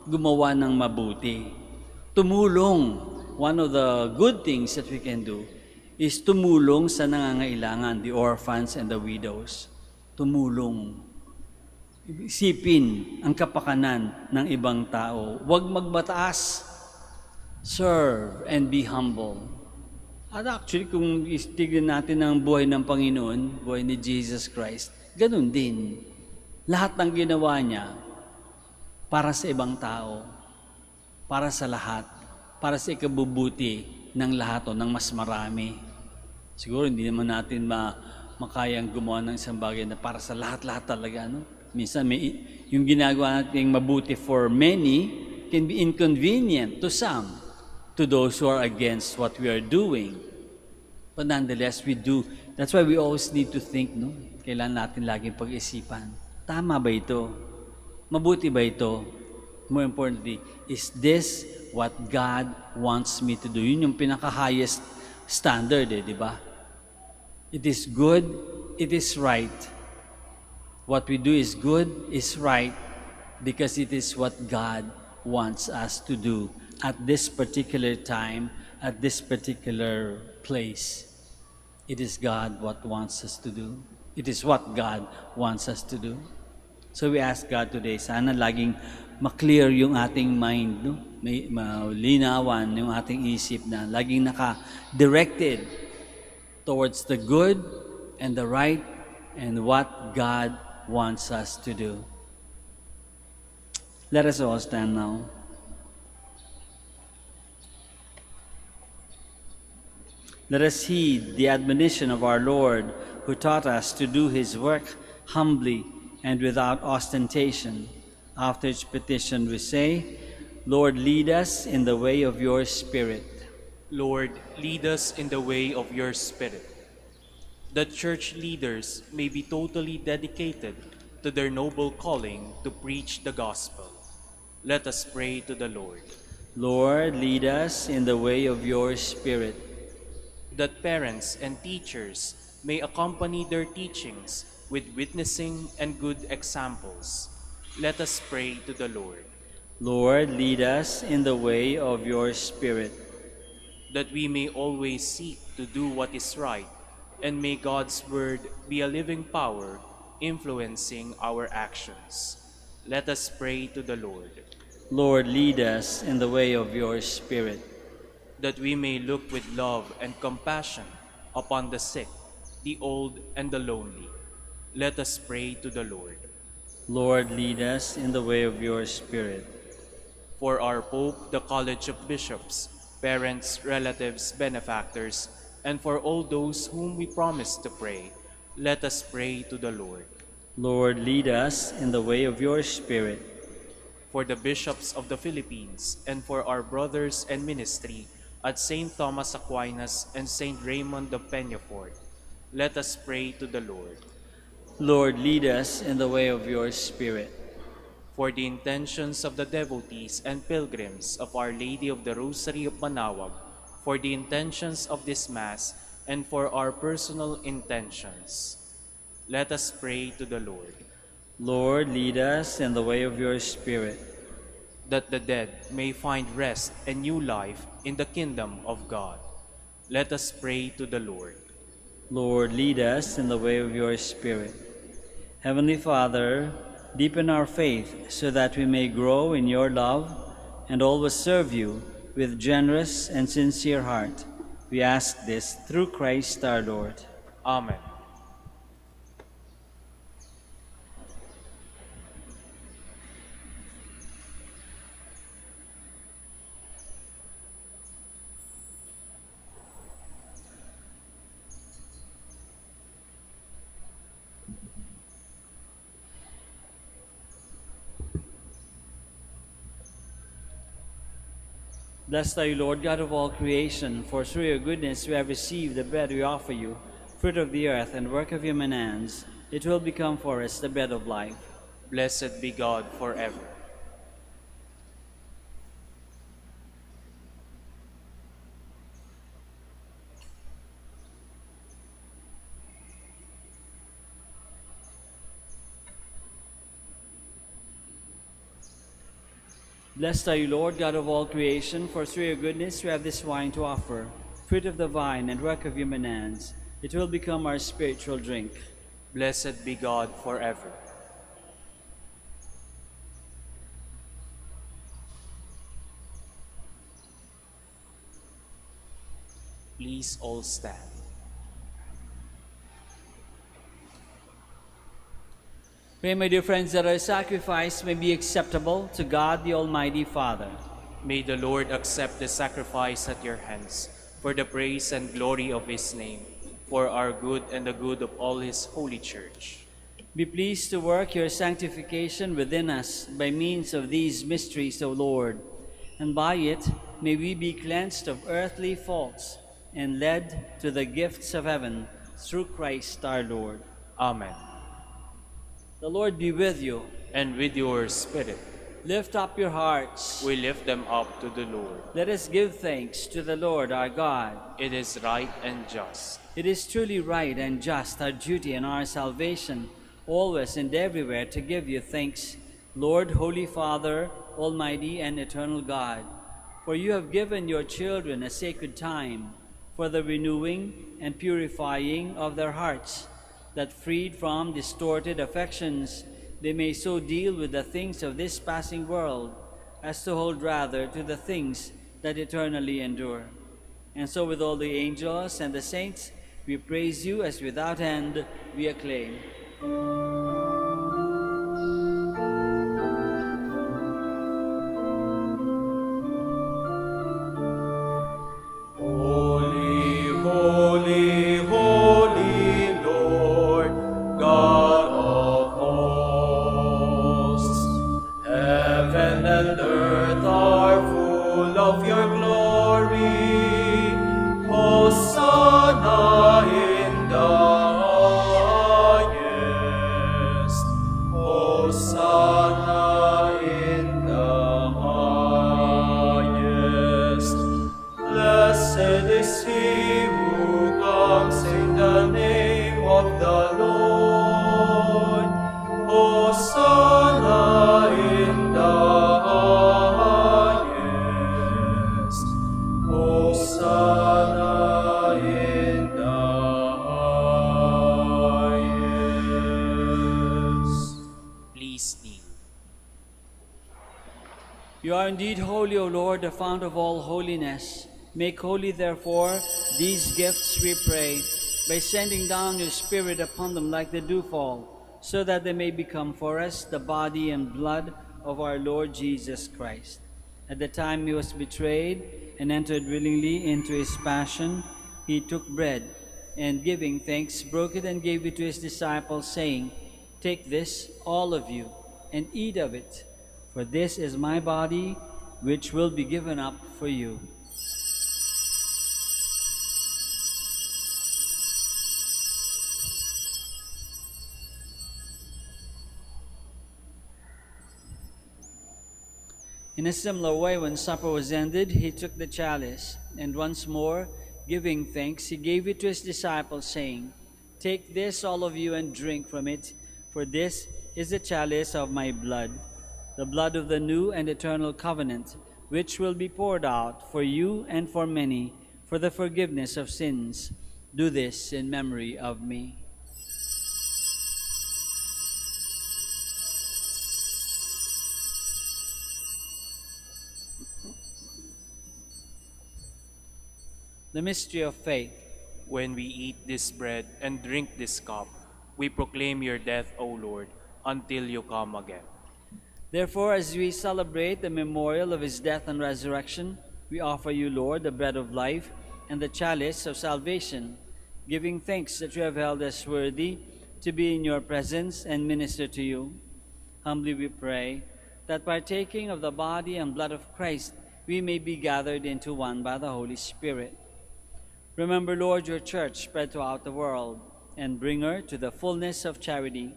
gumawa ng mabuti. Tumulong. One of the good things that we can do is tumulong sa nangangailangan, the orphans and the widows. Tumulong. Isipin ang kapakanan ng ibang tao. Huwag magmataas. Serve and be humble. At actually, kung istignan natin ang buhay ng Panginoon, buhay ni Jesus Christ, ganun din. Lahat ng ginawa niya para sa ibang tao, para sa lahat, para sa ikabubuti ng lahat o ng mas marami. Siguro hindi naman natin makayang gumawa ng isang bagay na para sa lahat-lahat talaga. No? Minsan yung ginagawa natin mabuti for many can be inconvenient to some. To those who are against what we are doing. But nonetheless, we do. That's why we always need to think, no? Kailangan natin laging pag-isipan. Tama ba ito? Mabuti ba ito? More importantly, is this what God wants me to do? Yun yung pinaka-highest standard, di ba? It is good, it is right. What we do is good, is right, because it is what God wants us to do. At this particular time, at this particular place. It is God what wants us to do. It is what God wants us to do. So we ask God today, sana laging maklear yung ating mind, no? May malinawan yung ating isip na laging naka-directed towards the good and the right and what God wants us to do. Let us all stand now. Let us heed the admonition of our Lord, who taught us to do His work humbly and without ostentation. After each petition we say, Lord, lead us in the way of your Spirit. Lord, lead us in the way of your Spirit. That church leaders may be totally dedicated to their noble calling to preach the gospel. Let us pray to the Lord. Lord, lead us in the way of your Spirit. That parents and teachers may accompany their teachings with witnessing and good examples. Let us pray to the Lord. Lord, lead us in the way of your Spirit. That we may always seek to do what is right And may God's word be a living power influencing our actions. Let us pray to the Lord. Lord, lead us in the way of your Spirit. That we may look with love and compassion upon the sick, the old, and the lonely. Let us pray to the Lord. Lord, lead us in the way of your Spirit. For our Pope, the College of Bishops, parents, relatives, benefactors, and for all those whom we promise to pray, let us pray to the Lord. Lord, lead us in the way of your Spirit. For the bishops of the Philippines, and for our brothers and ministry at St. Thomas Aquinas and St. Raymond of Peñafort, let us pray to the Lord. Lord, lead us in the way of your Spirit. For the intentions of the devotees and pilgrims of Our Lady of the Rosary of Manaoag, for the intentions of this Mass, and for our personal intentions, let us pray to the Lord. Lord, lead us in the way of your Spirit. That the dead may find rest and new life in the kingdom of God, let us pray to the Lord. Lord, lead us in the way of your Spirit. Heavenly Father, deepen our faith so that we may grow in your love and always serve you with generous and sincere heart. We ask this through Christ our Lord. Amen. Blessed are you, Lord God of all creation, for through your goodness we have received the bread we offer you, fruit of the earth and work of human hands. It will become for us the bread of life. Blessed be God forever. Blessed are you, Lord God of all creation, for through your goodness we have this wine to offer, fruit of the vine and work of human hands. It will become our spiritual drink. Blessed be God forever. Please all stand. Pray, my dear friends, that our sacrifice may be acceptable to God the Almighty Father. May the Lord accept the sacrifice at your hands for the praise and glory of his name, for our good and the good of all his holy church. Be pleased to work your sanctification within us by means of these mysteries, O Lord, and by it may we be cleansed of earthly faults and led to the gifts of heaven through Christ our Lord. Amen. The Lord be with you. And with your spirit, Lift up your hearts. we lift them up to the Lord. Let us give thanks to the Lord our God. It is right and just. It is truly right and just, our duty and our salvation, always and everywhere to give you thanks, Lord, Holy Father, Almighty and eternal God. For you have given your children a sacred time for the renewing and purifying of their hearts, that freed from distorted affections, they may so deal with the things of this passing world as to hold rather to the things that eternally endure. And so with all the angels and the saints, we praise you as without end we acclaim. Holy, holy, holy Lord, God of hosts. Heaven and earth are full of your glory. Hosanna in the highest. Hosanna in the highest. Blessed is he who comes in the name of the Lord. Hosanna in the highest. You are indeed holy, O Lord, the fount of all holiness. Make holy, therefore, these gifts, we pray, by sending down your Spirit upon them like the dewfall, so that they may become for us the body and blood of our Lord Jesus Christ. At the time he was betrayed and entered willingly into his passion, he took bread, and giving thanks, broke it and gave it to his disciples, saying, "Take this, all of you, and eat of it, for this is my body, which will be given up for you." In a similar way, when supper was ended, he took the chalice, and once more, giving thanks, he gave it to his disciples, saying, "Take this, all of you, and drink from it, for this is the chalice of my blood, the blood of the new and eternal covenant, which will be poured out for you and for many for the forgiveness of sins. Do this in memory of me." The mystery of faith. When we eat this bread and drink this cup, we proclaim your death, O Lord, until you come again. Therefore, as we celebrate the memorial of his death and resurrection, we offer you, Lord, the bread of life and the chalice of salvation, giving thanks that you have held us worthy to be in your presence and minister to you. Humbly we pray that partaking of the body and blood of Christ, we may be gathered into one by the Holy Spirit. Remember, Lord, your church spread throughout the world, and bring her to the fullness of charity,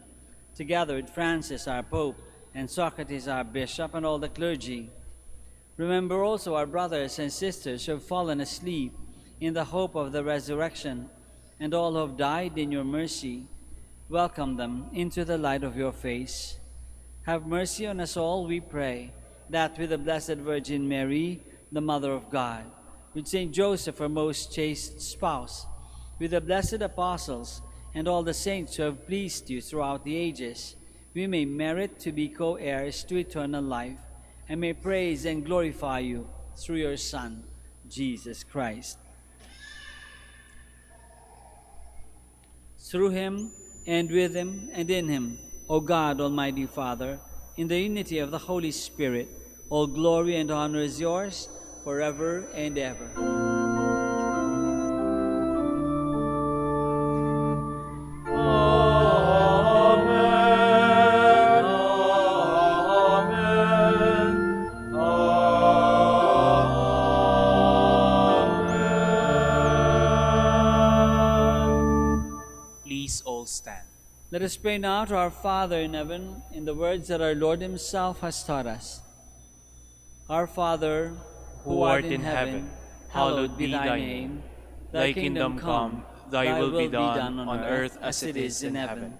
together with Francis, our Pope, and Socrates, our Bishop, and all the clergy. Remember also our brothers and sisters who have fallen asleep in the hope of the resurrection, and all who have died in your mercy. Welcome them into the light of your face. Have mercy on us all, we pray, that with the Blessed Virgin Mary, the Mother of God, with Saint Joseph, her most chaste spouse, with the blessed apostles, and all the saints who have pleased you throughout the ages, we may merit to be co-heirs to eternal life, and may praise and glorify you through your Son, Jesus Christ. Through him, and with him, and in him, O God, Almighty Father, in the unity of the Holy Spirit, all glory and honor is yours, forever and ever. Please all stand. Let us pray now to our Father in heaven in the words that our Lord himself has taught us. Our Father, who art in heaven, hallowed be thy name. Thy kingdom come, thy will be done on earth as it is in heaven.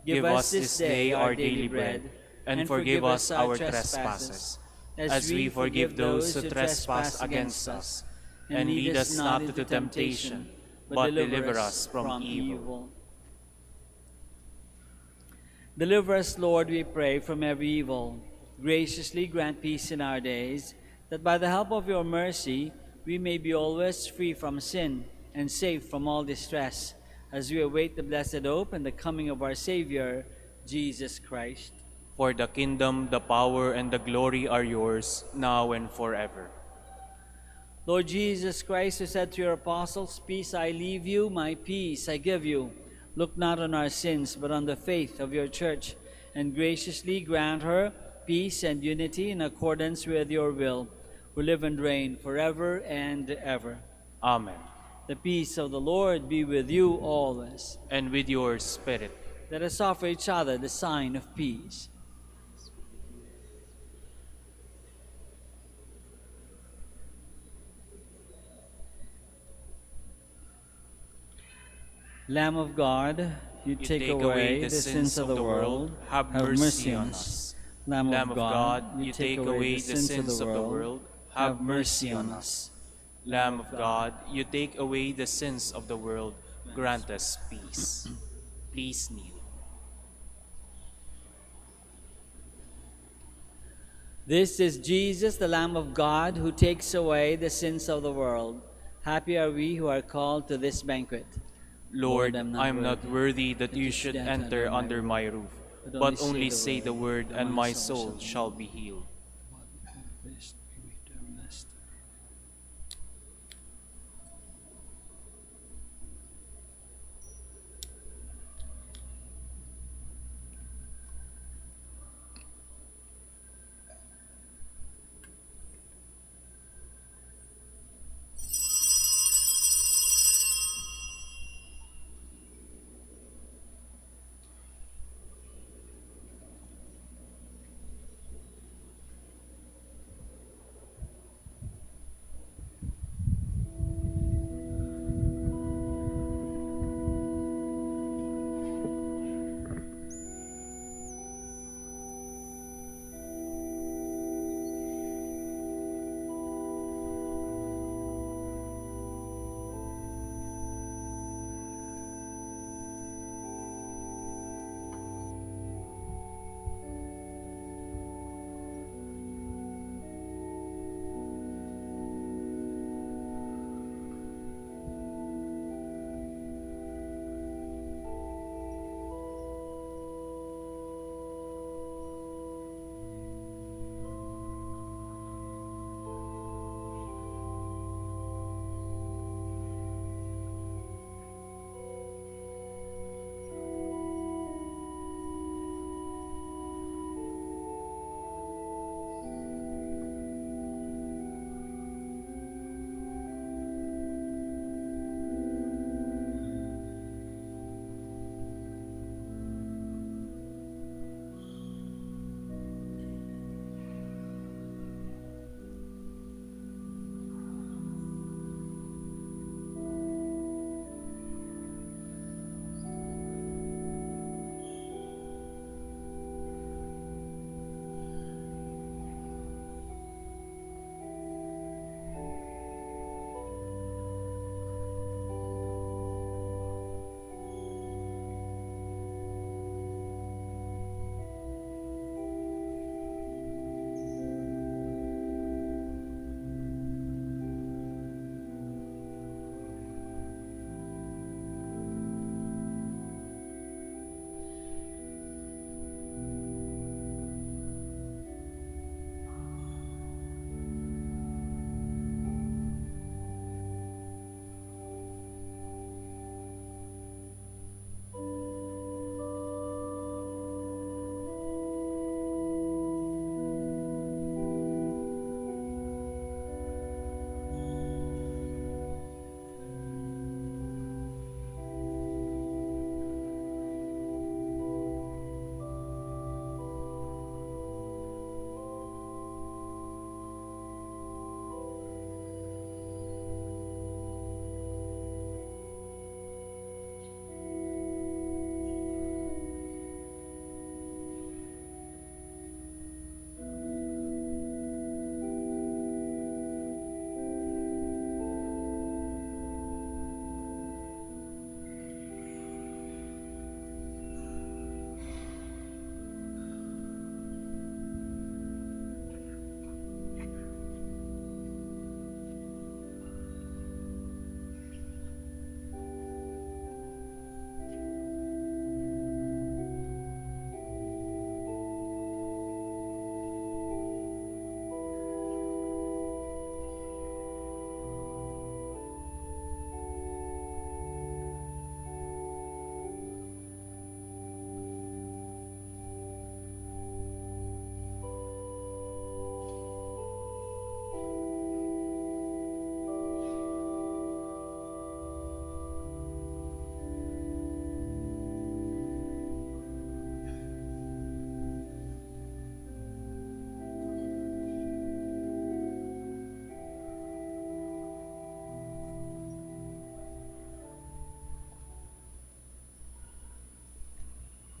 Give us this day our daily bread, and forgive us our trespasses, as we forgive those who trespass against us. And lead us not into temptation, but deliver us from evil. Deliver us, Lord, we pray, from every evil. Graciously grant peace in our days, that by the help of your mercy we may be always free from sin and safe from all distress, as we await the blessed hope and the coming of our Savior, Jesus Christ. For the kingdom, the power, and the glory are yours, now and forever. Lord Jesus Christ, who said to your apostles, "Peace I leave you, my peace I give you," look not on our sins, but on the faith of your church, and graciously grant her peace and unity in accordance with your will, who live and reign forever and ever. Amen. The peace of the Lord be with you always. And with your spirit. Let us offer each other the sign of peace. Lamb of God, you take away the sins of the world, have mercy on us. Lamb of God, you take away the sins of the world, have mercy on us. Lamb of God, you take away the sins of the world, grant us peace. Please kneel. This is Jesus, the Lamb of God, who takes away the sins of the world. Happy are we who are called to this banquet. Lord, I am not worthy that you should enter under my roof, but only say the word, and my soul shall be healed.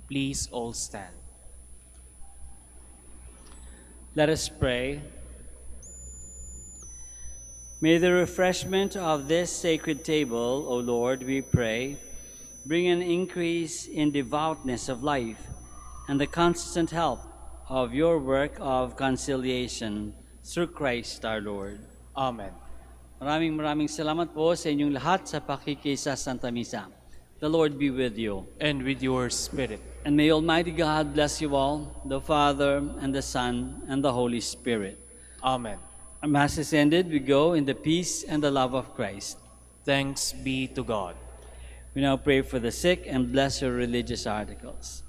Please all stand. Let us pray. May the refreshment of this sacred table, O Lord, we pray, bring an increase in devoutness of life and the constant help of your work of conciliation through Christ our Lord. Amen. Maraming salamat po sa inyong lahat sa pakikisa Santa Misa. The Lord be with you. And with your spirit. And may Almighty God bless you all, the Father, and the Son, and the Holy Spirit. Amen. Our Mass is ended. We go in the peace and the love of Christ. Thanks be to God. We now pray for the sick and bless your religious articles.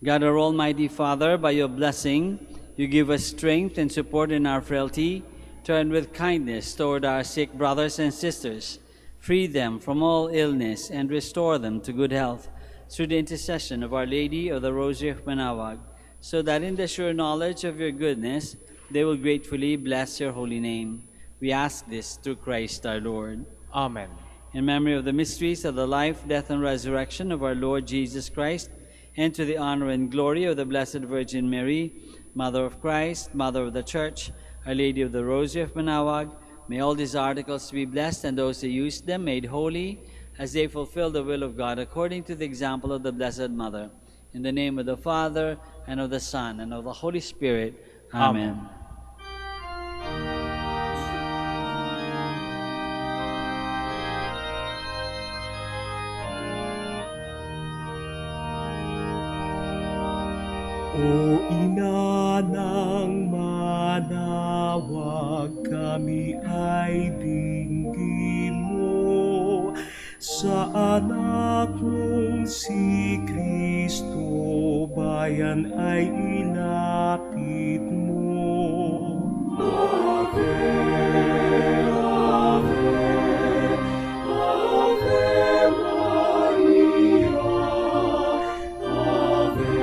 God, our Almighty Father, by your blessing, you give us strength and support in our frailty. Turn with kindness toward our sick brothers and sisters. Free them from all illness and restore them to good health through the intercession of Our Lady of the Rosary of Manaoag, so that in the sure knowledge of your goodness, they will gratefully bless your holy name. We ask this through Christ our Lord. Amen. In memory of the mysteries of the life, death, and resurrection of our Lord Jesus Christ, and to the honor and glory of the Blessed Virgin Mary, Mother of Christ, Mother of the Church, Our Lady of the Rosary of Manaoag, may all these articles be blessed and those who use them made holy as they fulfill the will of God according to the example of the Blessed Mother. In the name of the Father, and of the Son, and of the Holy Spirit. Amen. O Ina ng Manaoag, kami ay dinggin mo. Sa anak mong si Kristo, bayan ay ilapit mo. Ave, Ave, Ave Maria, Ave,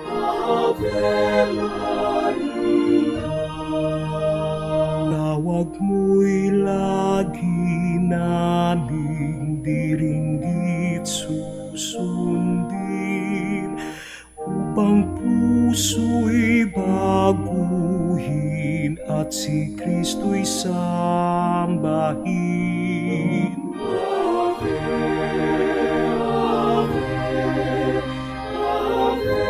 Ave Maria. Tawag mo'y lagi naming diringgit susundin, upang puso'y baguhin at si Kristo'y sambahin. Ave, Ave, Ave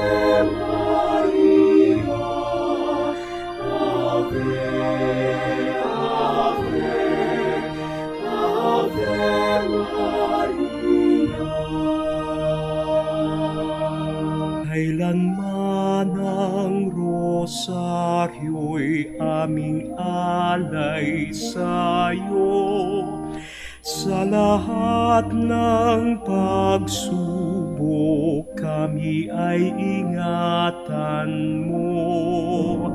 Maria, Ave, Ave, Ave Maria. Kailanman ang rosaryo'y aming alay sa'yo. Sa lahat ng pagsubok, kami ay ingatan mo.